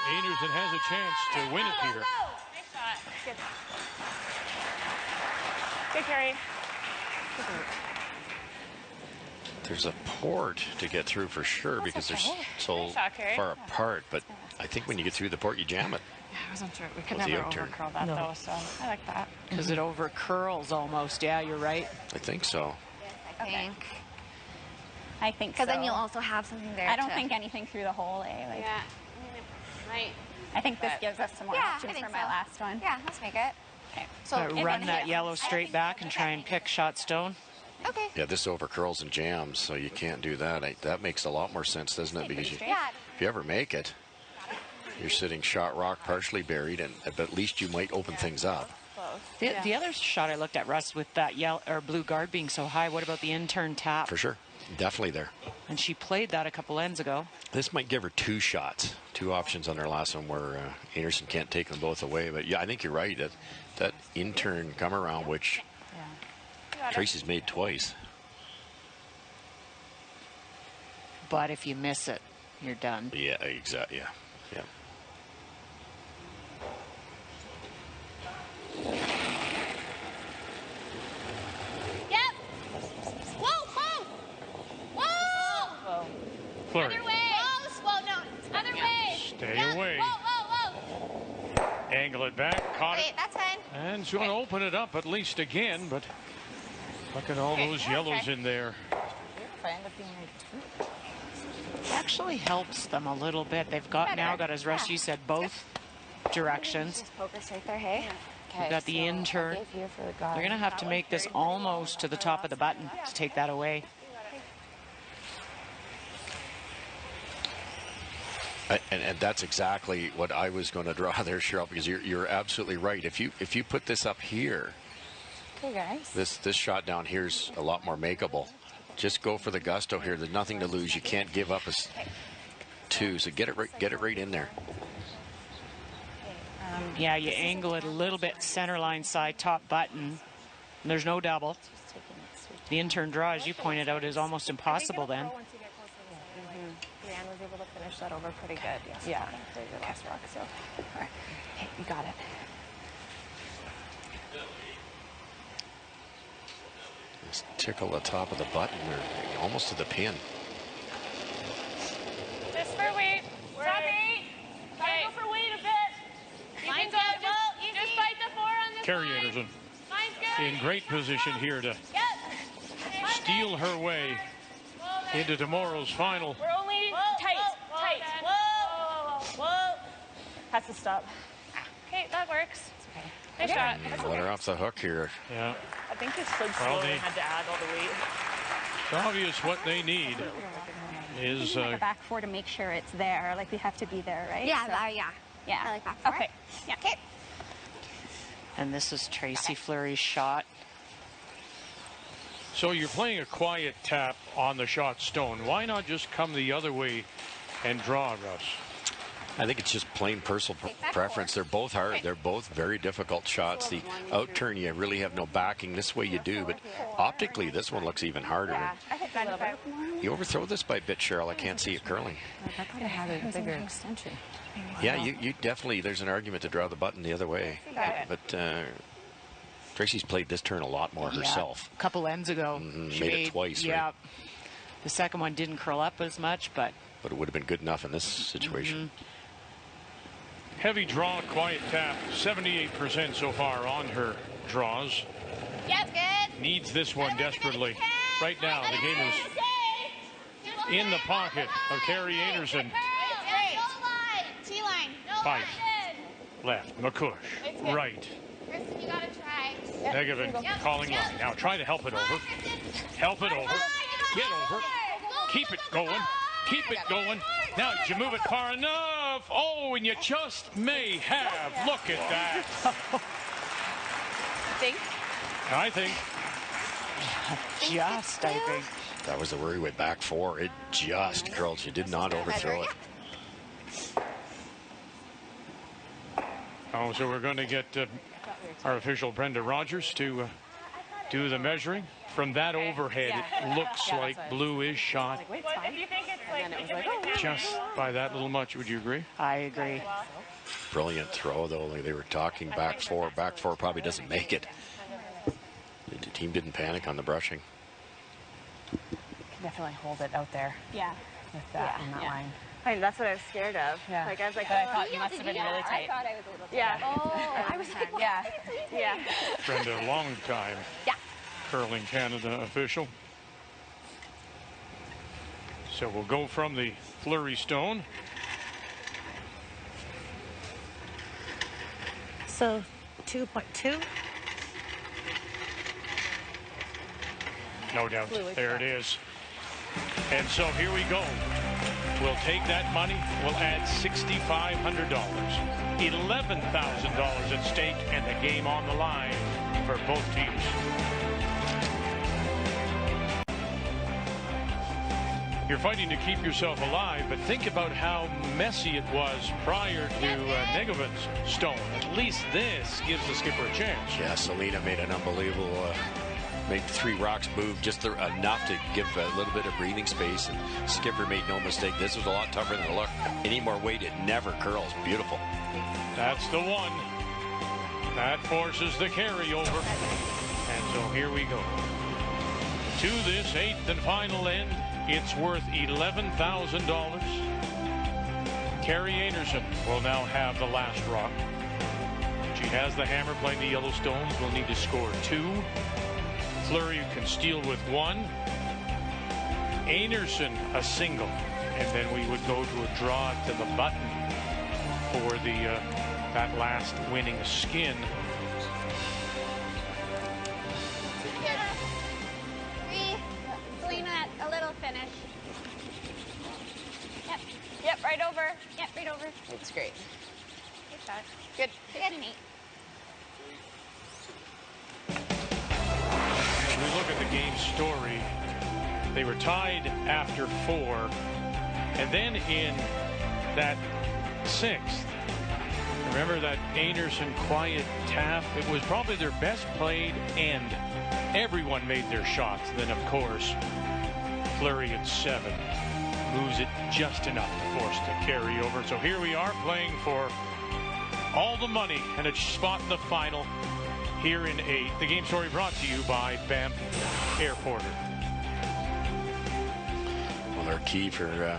Einarson has a chance to win it here.
Nice shot. Good. Good carry.
There's a port to get through for sure because they're so far apart. But I think when you get through the port, you jam it.
Yeah, I wasn't sure. We could never overcurl that though, so I like that. Because it overcurls almost. Yeah, you're right.
I think so.
I think
Because then you'll also have something there.
I don't think anything through the hole, eh? Like,
Yeah. Right.
I think this gives us some more options for my last one.
Yeah, let's make it.
Okay.
So
Run that yellow straight back and try and pick shot stone.
Okay.
Yeah, this overcurls and jams, so you can't do that. That makes a lot more sense, doesn't it? Because if you ever make it, you're sitting shot rock partially buried, but at least you might open things up.
The other shot I looked at, Russ, with that yellow or blue guard being so high, what about the in-turn tap?
For sure. Definitely there.
And she played that a couple ends ago.
This might give her two shots, two options on her last one where Einarson can't take them both away. But yeah, I think you're right. That in-turn come around, which Tracy's made twice.
But if you miss it, you're done.
Yeah, exactly. Yeah.
Yep. Whoa.
Fleury.
Other way. Whoa, no. Other way.
Stay
Yeah.
away.
Whoa.
Angle it back. Caught
Wait,
it.
that's fine.
And she's going to open it up at least again, but look at all those yellows in there.
It actually helps them a little bit. They've now got, as Rusty said, both directions.
Focus right there, hey?
You've got the in-turn. They're going to have to make this almost to the top of the button to take that away.
And that's exactly what I was going to draw there, Cheryl, because you're absolutely right. If you put this up here,
Okay, guys.
this shot down here is a lot more makeable. Just go for the gusto here. There's nothing to lose. You can't give up a two. So get it right in there.
Yeah, you angle it a little bit, center line side, top button. There's no double. The in-turn draw, as you pointed out, is almost impossible then.
Brianne was able to finish that over pretty good. Yes.
Yeah.
There's your last rock, so. All right. Hey, you got it.
Just tickle the top of the button or almost to the pin.
Just for weight. Top 8. Try to go for weight a bit. You can go. Just fight the 4 on this
Carrie
line.
Einarson
Mine's good.
in great position here to steal her way into tomorrow's final.
We're only tight. Whoa.
Has to stop.
Okay, that works. Nice shot.
Let her off the hook here.
Yeah,
I think they slid
Well,
slowly and had to add all the weight.
it's obvious what they need is
Like a back 4 to make sure it's there. Like we have to be there, right?
Yeah,
So-
yeah. I like back 4.
Okay. Yeah.
Okay.
And this is Tracy Fleury's shot.
so you're playing a quiet tap on the shot stone. Why not just come the other way and draw, Russ?
I think it's just plain personal preference. They're both hard. They're both very difficult shots. The out turn, you really have no backing. This way you do, but optically this one looks even harder.
I hit that a bit.
You overthrow this by a bit, Cheryl. I can't see it curling.
I could have had a bigger extension.
Yeah, you definitely, there's an argument to draw the button the other way. But Tracy's played this turn a lot more herself.
A couple ends ago. She
Made it twice,
Yeah.
right?
The second one didn't curl up as much, but
But it would have been good enough in this situation.
Heavy draw, quiet tap, 78% so far on her draws.
Yes, good.
Needs this one desperately. Right now, the game is in the pocket of Carrie Einarson.
T-line.
Fight. Left, McCush. Right.
Kristen, you gotta try.
Negative calling line. Now try to help it over. Help it over. Get over. Keep it going. Keep it going. Now, did you move it far enough? Oh, and you just may have. Look at that. I think.
just, I think.
That was the worry with back 4. It just curled. She did not overthrow it.
Oh, so we're going to get our official Brenda Rogers to do the measuring. From that overhead, it looks like Blue is shot
Wait, it's fine. If you think it's like,
And then it was like, oh,
just by that little much. Would you agree?
I agree.
Brilliant throw, though. Like they were talking back four. Back four probably doesn't make it. The team didn't panic on the brushing.
definitely hold it out there.
Yeah.
With that in that line.
I mean, that's what I was scared of.
Yeah.
Like I was like,
But I thought you must have been really tight.
I thought I was a little tight.
yeah.
Oh, I was like,
Yeah.
Yeah.
Brenda, a long time Curling Canada official. So we'll go from the Fleury stone.
So 2.2.
No doubt. There it is. And so here we go. We'll take that money. We'll add $6,500. $11,000 at stake and the game on the line for both teams. You're fighting to keep yourself alive, but think about how messy it was prior to Negovic's stone. At least this gives the skipper a chance.
Yeah, Selena made an unbelievable, made 3 rocks move just enough to give a little bit of breathing space, and skipper made no mistake. This was a lot tougher than it looked. Any more weight, it never curls. Beautiful.
That's the one. That forces the carryover. And so here we go. To this 8th and final end, it's worth $11,000. Carrie Einarson will now have the last rock. She has the hammer playing the Yellowstones. Will need to score 2. Fleury can steal with 1. Einarson a single. And then we would go to a draw to the button for the that last winning skin.
Selena, a little finish. Yep.
Yep, right over.
Yep, right over.
It's great.
Good shot.
Good.
Good, Nate.
When we look at the game story, they were tied after 4. And then in that 6th, remember that Einarson quiet tap? It was probably their best played end. Everyone made their shots. Then, of course, Fleury at 7 moves it just enough to force the carryover. So here we are playing for all the money and a spot in the final here in 8. The game story brought to you by Banff Airporter.
Well, our key for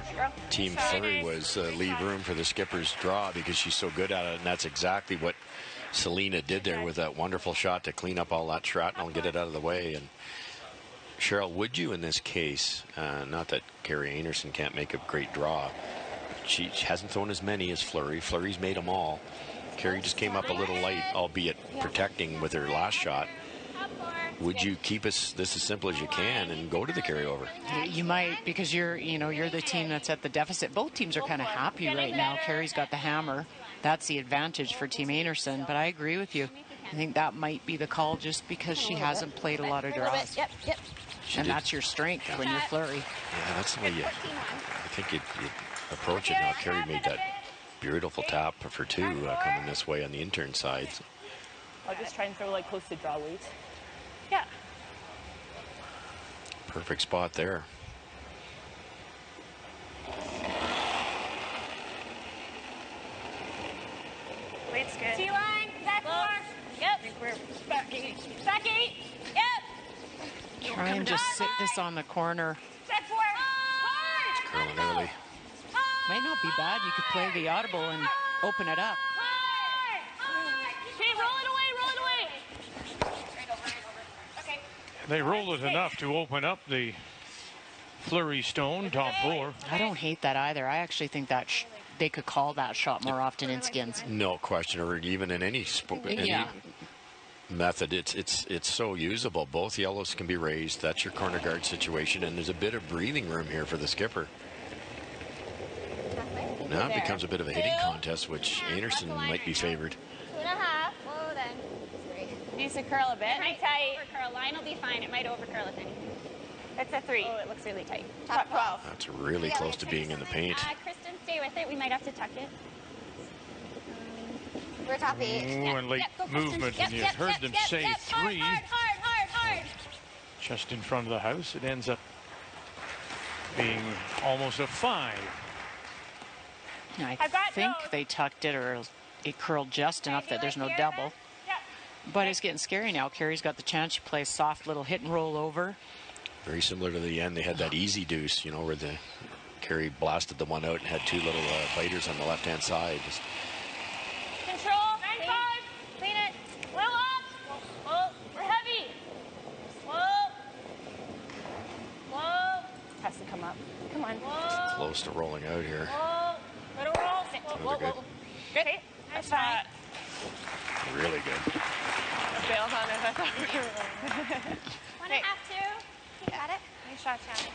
Team Fleury was leave room for the skipper's draw because she's so good at it, and that's exactly what Selena did there with that wonderful shot to clean up all that shrapnel and get it out of the way. And Cheryl, would you in this case, not that Carrie Einarson can't make a great draw, she hasn't thrown as many as Fleury. Fleury's made them all. Carrie just came up a little light, albeit protecting with her last shot. Would you keep this as simple as you can and go to the carryover?
You might, because you're the team that's at the deficit. Both teams are kind of happy right now. Carrie's got the hammer. That's the advantage for Team Einarson. But I agree with you. I think that might be the call just because she hasn't played a lot of draws.
Yep, yep.
And that's your strength when you're Fleury.
Yeah, that's the way I think you'd approach it. Now Carrie made that beautiful tap for 2 coming this way on the intern side.
I'll just try and throw like close to draw weight. Yeah.
Perfect spot there.
Weight's good.
T-line, back 4. Yep.
Back 8.
Back 8. Yep.
Try and just sit this on the corner.
Back 4. Hard.
Curling early.
Might not be bad. You could play the audible and open it up.
Okay, roll it away,
Okay.
They rolled it enough to open up the Fleury stone, top 4.
I don't hate that either. I actually think that they could call that shot more often in skins.
No question, or even in any sport, method, it's so usable. Both yellows can be raised. That's your corner guard situation, and there's a bit of breathing room here for the skipper. Now it becomes a bit of a hitting contest, which Einarson might be favored.
2.5. Whoa, then.
Needs to curl a bit.
It might overcurl. Line will be fine. It might overcurl if anything.
It's a 3.
Oh, it looks really tight.
Top 12.
That's really close to being in the paint.
Kristen, stay with it. We might have to tuck it. We're top 8.
Ooh, and late movement. And you heard them say 3.
Hard.
just in front of the house. It ends up being almost a 5.
I think they tucked it, or it curled just enough that there's no double. But it's getting scary now. Carrie's got the chance. She plays soft little hit and roll over.
Very similar to the end. They had that easy deuce, you know, where the Carrie blasted the one out and had 2 little biters on the left-hand side. Just
Control. 9-5. Clean it. Well up. Whoa. We're heavy. Whoa. Whoa.
Has to come up. Come on.
Whoa.
close to rolling out here.
Whoa. Little roll.
Whoa, good.
Good. That's fine.
Really good.
Bailed on it. I thought we were rolling.
1.5, 2. You got it.
Nice shot, Tammy.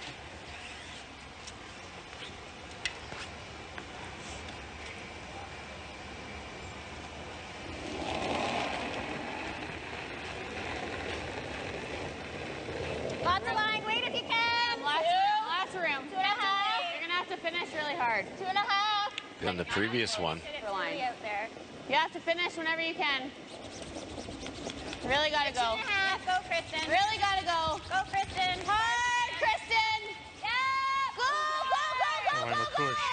Lots of line. Wait if you can.
Last room.
2.5.
You're going to have to finish really hard.
2.5.
On the previous one,
For line.
Out there.
You have to finish whenever you can. Really got to go.
2.5. Go, Kristen.
Really got to go.
Go, Kristen.
Hard, Kristen.
Yeah. Go, go, go, go,
Line
go,
of push.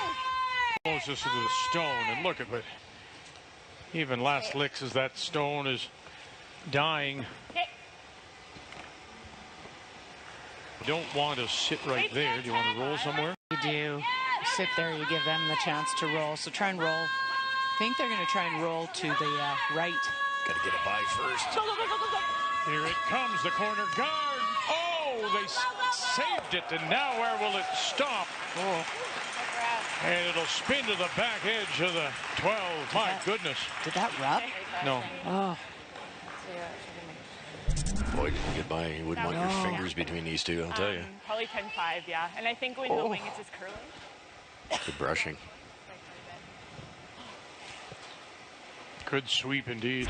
Closest to the stone, and look at it. Even last licks as that stone is dying.
Okay.
You don't want to sit right there. Do you want to roll somewhere?
You do. You sit there, you give them the chance to roll. So try and roll. I think they're going to try and roll to the right.
got to get a bye first.
Here it comes, the corner guard. Oh, they saved it, and now where will it stop? Oh. And it'll spin to the back edge of the 12. My goodness.
Did that rub?
No.
Oh.
Boy, did you get by. You wouldn't want your fingers between these two, I'll tell you.
Probably 10-5, yeah. And I think when the wing is just curling.
Good brushing.
Good sweep indeed.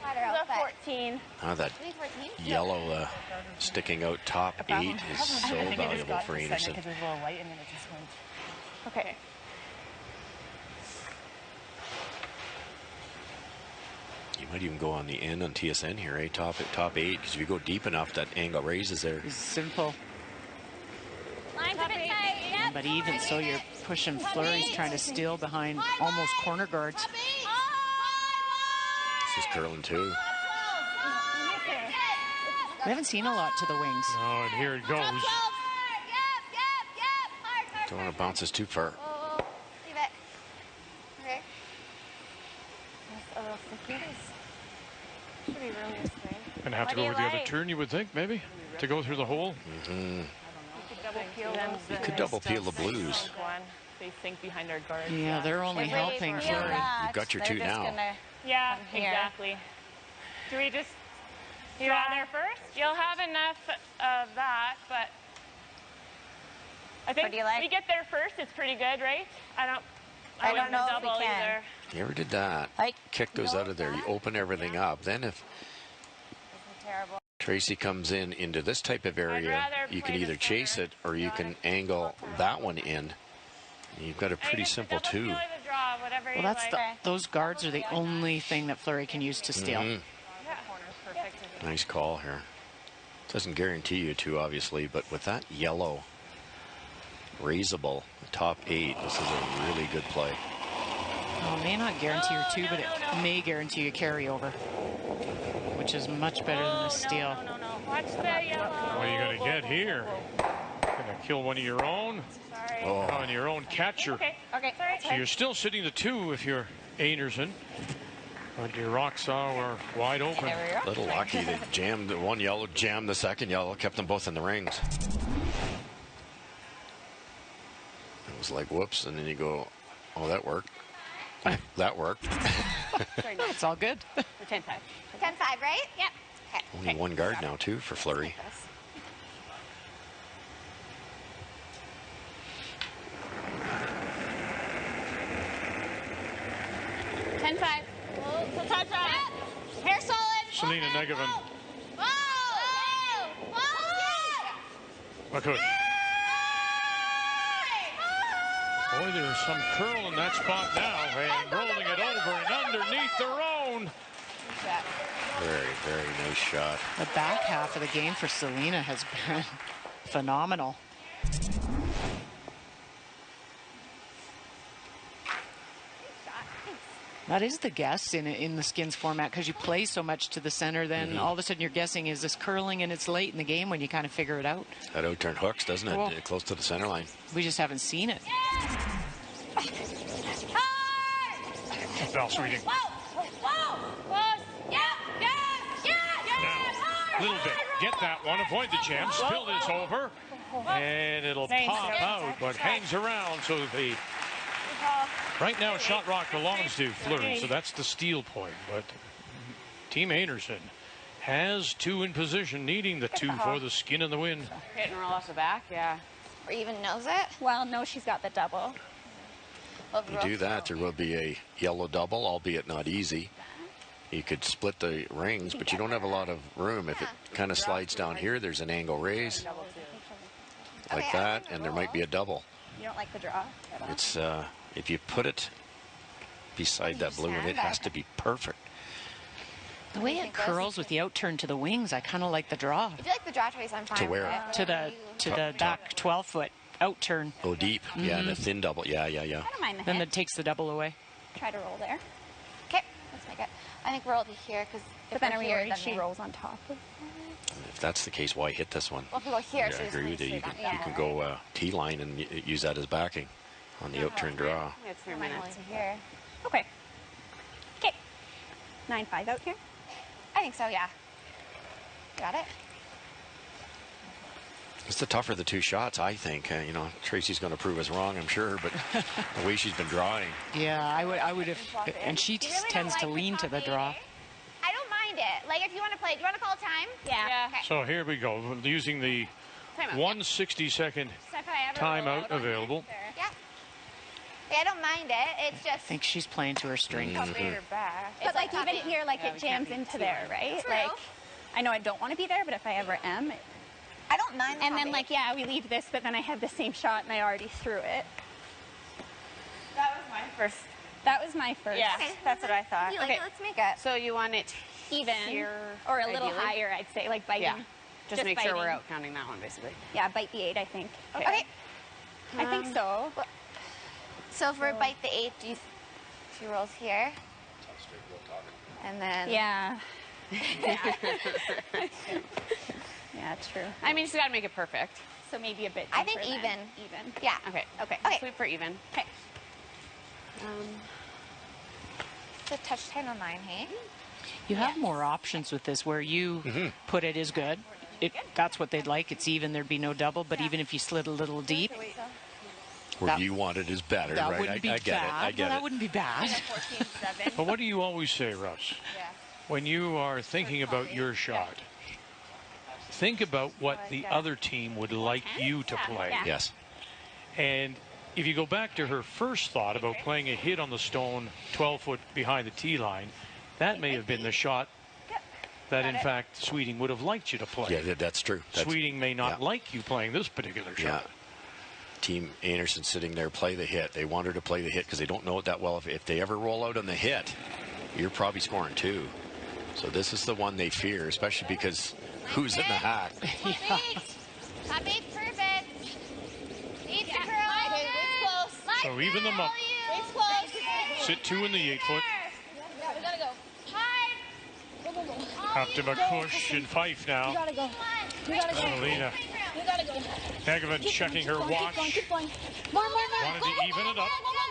Ladder
The 14.
That
14.
yellow sticking out top 8 is so valuable for Einarson.
Because it's a little light and then it just went.
Okay.
You might even go on the end on TSN here, eh? Top 8, because if you go deep enough, that angle raises there.
Simple.
Line's a bit tight. Yep.
But even so, you're pushing Fleury's trying to steal behind almost corner guards.
This is curling too.
We haven't seen a lot to the wings.
Oh, and here it goes.
Don't want to bounce this too far.
Leave it. Okay.
Should be room this way.
Gonna have to go with the other turn, you would think, maybe, to go through the hole.
Double peel them.
You could double peel the blues.
They sink behind our guard.
Yeah, they're only helping Fleury.
You've got your 2 now.
Yeah,
here.
exactly. Do we just draw there first? You'll have enough of that, but I think
What do you like?
we get there first. It's pretty good, right? I
don't
wouldn't
know if we
double
can.
either.
You ever did that? Kick those out of there. You open everything up. Then if
Terrible.
Tracy comes in into this type of area,
rather
you can
play
either
this
chase
corner.
it or you can angle that one in. You've got a pretty simple 2.
Well, that's those guards are the only thing that Fleury can use to steal.
Nice call here. Doesn't guarantee you 2, obviously, but with that yellow raisable top 8, this is a really good play.
Well, it may not guarantee you 2, but it may guarantee you carryover, which is much better than a steal.
No. Watch the yellow.
What are you going to get here? Gonna kill one of your own?
Sorry.
Oh,
On your own catcher.
Okay.
Sorry.
So you're still sitting to 2 if you're Einarson. But your rock saw were wide open.
a little lucky they jammed the one yellow, jammed the second yellow, kept them both in the rings. It was like, whoops, and then you go, oh, that worked. That worked.
It's all good.
10-5. 10-5, right? Yep. Okay.
Only one guard now, too, for Fleury.
Touch on. Hair solid.
Selena Negevin.
Whoa!
McCook. Boy, there's some curl in that spot now. And rolling it over and underneath their own.
Very, very nice shot.
The back half of the game for Selena has been phenomenal. That is the guess in the skins format, because you play so much to the center, then all of a sudden you're guessing, is this curling, and it's late in the game when you kind of figure it out.
That out-turn hooks, doesn't it?
Cool.
Close to the center line.
We just haven't seen it.
Bell sweeting. Now, little bit. Get that one. Avoid the jam. Spill this over. And it'll pop out, but hangs around. So the right now shot rock belongs to Fleury. So that's the steal point. But Team Einarson has two in position, needing the two for the skin in the wind.
Hit and roll off the back, yeah.
Or even knows it.
Well, no, she's got the double.
You do that, there will be a yellow double, albeit not easy. You could split the rings, but you don't have a lot of room. If it kind of slides down here, there's an angle raise like that, and there might be a double.
You don't like the draw at all?
It's if you put it beside that blue one, it has to be perfect.
The way it curls with the out-turn to the wings, I kind of like the draw.
If you like the draw choice, I'm fine.
To where?
with it.
To the back 12-foot out-turn.
Go deep. Yeah, and a thin double. Yeah.
I don't mind the
Then
hit.
that takes the double away.
Try to roll there.
Okay, let's make it. I think we'll be here because
But then are we worried she rolls on top of
If that's the case, why hit this one?
Well, if we go here,
Yeah,
she
I
just
agree with you.
needs
You
to
can, you can go T-line and use that as backing on the out-turn draw.
It's 3
Am I going
minutes.
to here?
Okay. Okay. 9-5 out here.
I think so, yeah. Got it?
It's the tougher of the two shots, I think. You know, Tracy's going to prove us wrong, I'm sure, but the way she's been drawing.
Yeah, I would have, and she
You really don't
tends to
like
lean
the
to the
top
draw.
eight, eh? I don't mind it. Like, if you want to play, do you want to call time?
Yeah.
Okay.
So here we go, using the 160-second
So if I ever roll
timeout
out on
available.
Yeah. Yeah, I don't mind it. It's
I
just.
think she's playing to her strength.
But like even here, like it jams into there, right?
True.
Like I know I don't want to be there, but if I ever am,
I don't mind the
and then
top
like yeah, we leave this, but then I have the same shot and I already threw it.
That was my first.
That was my first.
Yeah,
Okay.
that's what I
eight.
thought.
You like
Okay,
it? Let's make it.
so you want it
Even
here,
or a little
ideally?
higher, I'd say, like biting.
Yeah, just make sure we're
biting.
out counting that one, basically.
Yeah, bite the 8, I think.
Okay.
I think so.
So if we bite the 8, do you she rolls here. And then.
Yeah. Yeah, true.
I mean, you just got to make it perfect.
So maybe a bit.
I think
deeper
even.
then. Even.
Yeah.
Okay.
Okay.
Okay.
Sweep for even.
Okay.
It's a touch 10 on 9, hey?
You have more options with this, where you put it is good. That's what they'd like. It's even. There'd be no double. But even if you slid a little deep,
Where
That-
you want it is better,
that
right?
wouldn't be
I get
bad.
it. I get
Well, that
it.
wouldn't be bad.
14-7.
But what do you always say, Russ?
Yeah.
When you are thinking about your shot, think about what the other team would like you to play.
Yeah.
Yes.
And if you go back to her first thought about playing a hit on the stone 12 foot behind the tee line, that may have been the shot that, in fact, Sweeting would have liked you to play.
Yeah, that's true. That's,
Sweeting may not
yeah.
like you playing this particular
Yeah.
shot.
Team Einarson sitting there, play the hit. They want her to play the hit because they don't know it that well. If they ever roll out on the hit, you're probably scoring 2. So this is the one they fear, especially because who's in the hat?
Top 8, perfect. Needs to curl. Okay, waist close.
So even them up.
Waist close.
Sit 2 in the 8 foot.
We gotta go. High.
Up to McCush and Fife now.
Gotta go. We gotta go.
Alina
We gotta go.
Begovic checking her watch.
Keep going.
Wanted to even it up.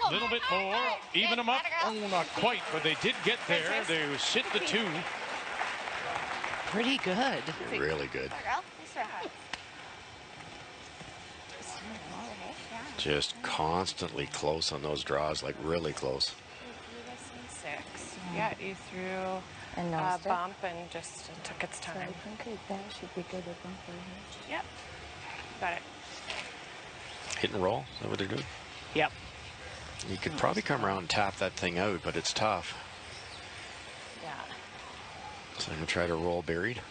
A little bit more. Even them up. Oh, not quite, but they did get there. They sit the 2.
Pretty good.
Really good.
Girl, nice try.
Just constantly close on those draws, like really close.
6. Yeah, you threw
And
a
nosed it.
bump and just took its
So I
time.
think that should be good at bumper.
Yep. Got it.
Hit and roll, is that what they're doing?
Yep.
You could probably come around and tap that thing out, but it's tough.
Yeah.
So I'm going to try to roll buried.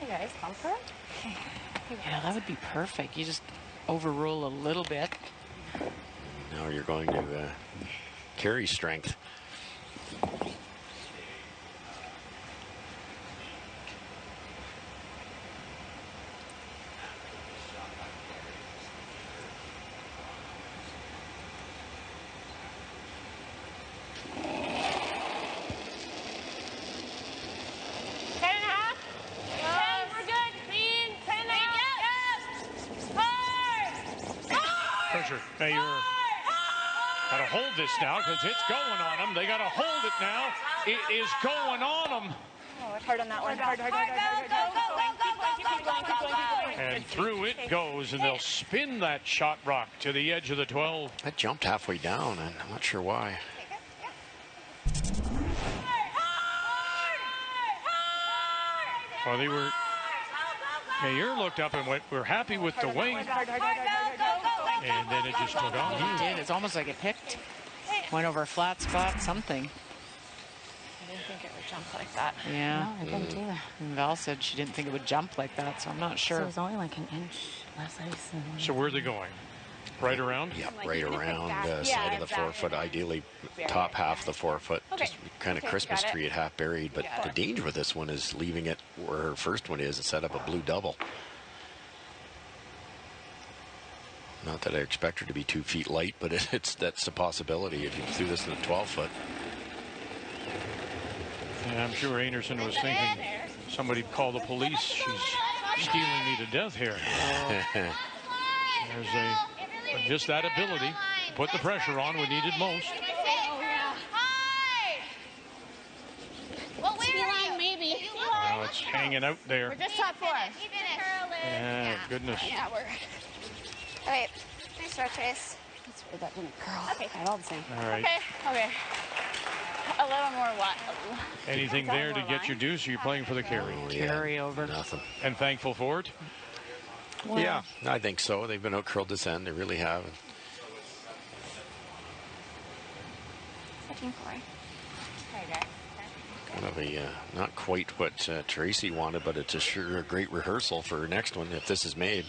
Hey guys, bumper.
Yeah, that would be perfect. You just overrule a little bit.
Now you're going to carry strength.
pressure. They are got to hold this now because it's going on them. They got to hold it now. It is going on them.
Oh, it's hard on that one. Hard.
And through it goes, and they'll spin that shot rock to the edge of the 12.
That jumped halfway down, and I'm not sure why.
Well, they were. Mayer looked up and went, "We're happy with the wing," and then it just took off.
It did. It's almost like it picked. Went over a flat spot, something.
I didn't think it would jump like that.
Yeah.
No, I didn't either.
And Val said she didn't think it would jump like that, so I'm not
So
sure.
it was only like an inch less ice than...
So where are they going? Right around?
Yep, right around side of the 4 foot, ideally top half the 4 foot. Just kind of Christmas tree at half buried. But the danger with this one is leaving it where her first one is and set up a blue double. Not that I expect her to be 2 feet light, but that's a possibility if you do this in a 12 foot.
Yeah, I'm sure Einarson was thinking somebody call the police. She's stealing me to death here. There's just that ability to put the pressure on when needed most.
Well, where are you?
Maybe.
Well, it's hanging out there.
Just top 4.
Yeah, goodness.
Yeah, we're... All right. Nice stretch race.
That's where that didn't curl.
Okay.
They're all the same.
All right.
Okay. A little more what?
Anything there to get your deuce? Or are you playing for the carry?
Oh, yeah,
Carry over.
Nothing.
And thankful for it?
Well,
Yeah, I think so. They've been out curled this end. They really have.
Looking for.
Kind of a, not quite what Tracy wanted, but it's sure a great rehearsal for her next one if this is made.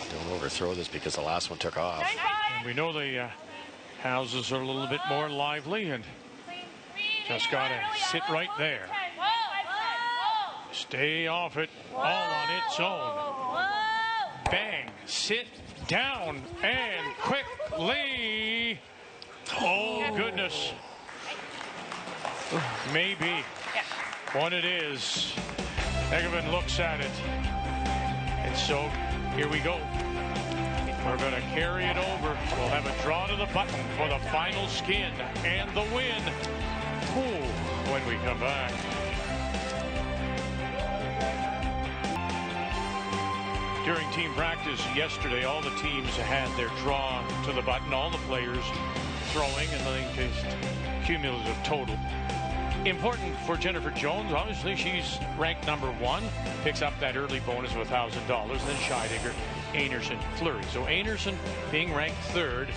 Don't overthrow this because the last one took off.
And we know the houses are a little bit more lively, and just got to sit right there. Stay off it all on its own. Bang, sit down, and quickly. Oh, goodness. Maybe. What it is. Egerman looks at it. And so, here we go. We're going to carry it over. We'll have a draw to the button for the final skin and the win. Ooh, when we come back. During team practice yesterday, all the teams had their draw to the button, all the players throwing, and the just cumulative total. Important for Jennifer Jones. Obviously, she's ranked number 1, picks up that early bonus of $1,000. Then Scheidegger, Einarson, Fleury. So Einarson, being ranked 3rd,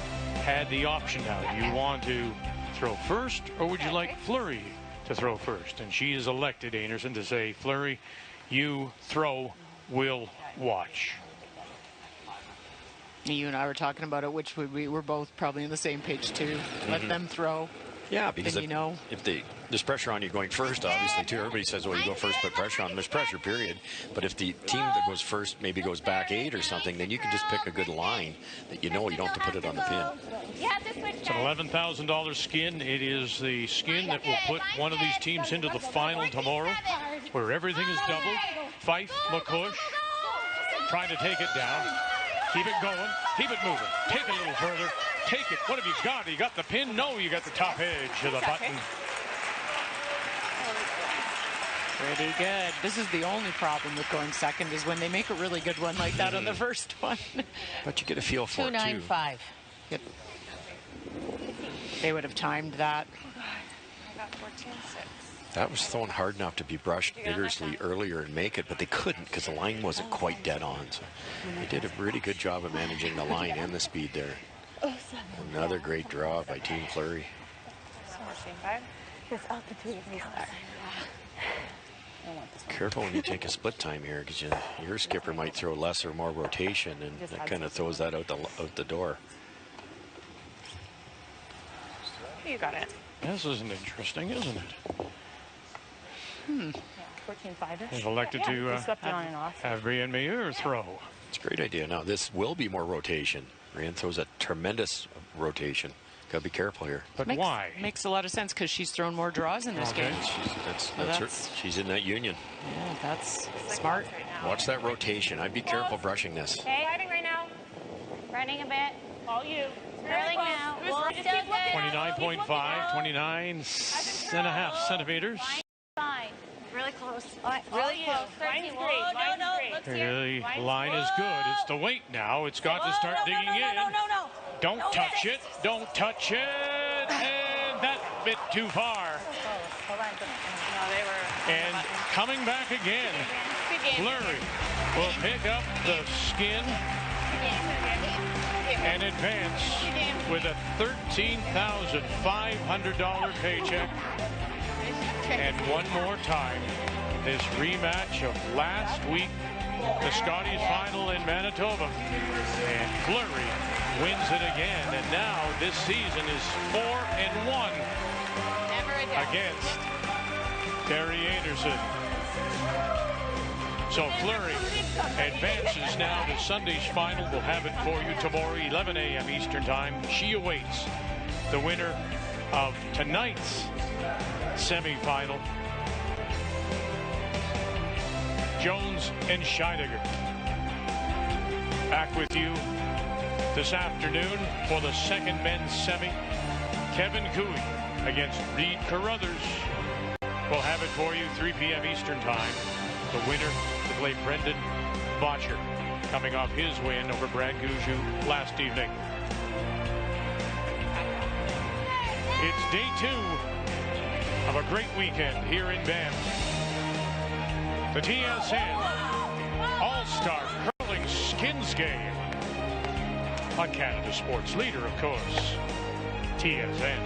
had the option now. Do you want to throw first, or would you like Fleury to throw first? And she has elected, Einarson, to say, Fleury, you throw, we'll watch.
You and I were talking about it, which we're both probably on the same page too. Let them throw.
Yeah, because
Then
if there's pressure on you going first, obviously, too. Everybody says, well, you go first, put pressure on. There's pressure, period. But if the team that goes first maybe goes back 8 or something, then you can just pick a good line that you know you don't have to put it on the pin.
It's an $11,000 skin. It is the skin that will put one of these teams into the final tomorrow, where everything is doubled. Fife, McCush, trying to take it down. Keep it going. Keep it moving. Take it a little further. Take it. What have you got? You got the pin? No, you got the top edge of the button.
Pretty good. This is the only problem with going second, is when they make a really good one like that on the first one.
But you get a feel for it, too.
295.
Yep. They would have timed that.
I got 14.6.
That was thrown hard enough to be brushed vigorously earlier and make it, but they couldn't because the line wasn't quite dead on. So they did a really good job of managing the line and the speed there. Another great draw by Team Fleury.
14.5.
This altitude is
Careful when you take a split time here, because your skipper might throw less or more rotation, and that kind of throws that out the door.
You got it.
This isn't interesting, isn't it?
14-5-ish.
They've elected to
swept you on and off.
have Brienne Meilleur throw.
It's a great idea. Now, this will be more rotation. Brienne throws a tremendous rotation. Got to be careful here.
But why?
Makes a lot of sense because she's thrown more draws in this game.
She's in that union.
Yeah, that's smart.
Right now.
Watch that rotation. I'd be careful brushing this.
Okay.
Driving right now.
Running a bit.
All you.
Curling now. Well,
Just
still
keep looking.
good.
29.5, 29.5 centimeters.
Fine.
Really close.
Really close.
Line's
13.
great.
Whoa,
Line's
no,
great.
Looks here.
Really,
Line's
line is good. It's the weight now. It's got to start digging in.
No.
Don't
No,
touch
yes.
it. Don't touch it. And that bit too far.
Hold on. No, they were.
And coming back again,
Good game.
Fleury will pick up the skin and advance with a $13,500 paycheck. And one more time, this rematch of last week, the Scotties final in Manitoba. And Fleury wins it again. And now this season is 4-1 against Terry Einarson. So Fleury advances now to Sunday's final. We'll have it for you tomorrow, 11 a.m. Eastern Time. She awaits the winner of tonight's semifinal, Jones and Scheidegger. Back with you this afternoon for the second men's semi. Kevin Cooey against Reed Carruthers. We'll have it for you 3 p.m. Eastern Time. The winner to play Brendan Botcher, coming off his win over Brad Gouju last evening. It's day 2 of a great weekend here in Banff. The TSN All-Star Curling Skins Game on Canada Sports Leader, of course, TSN.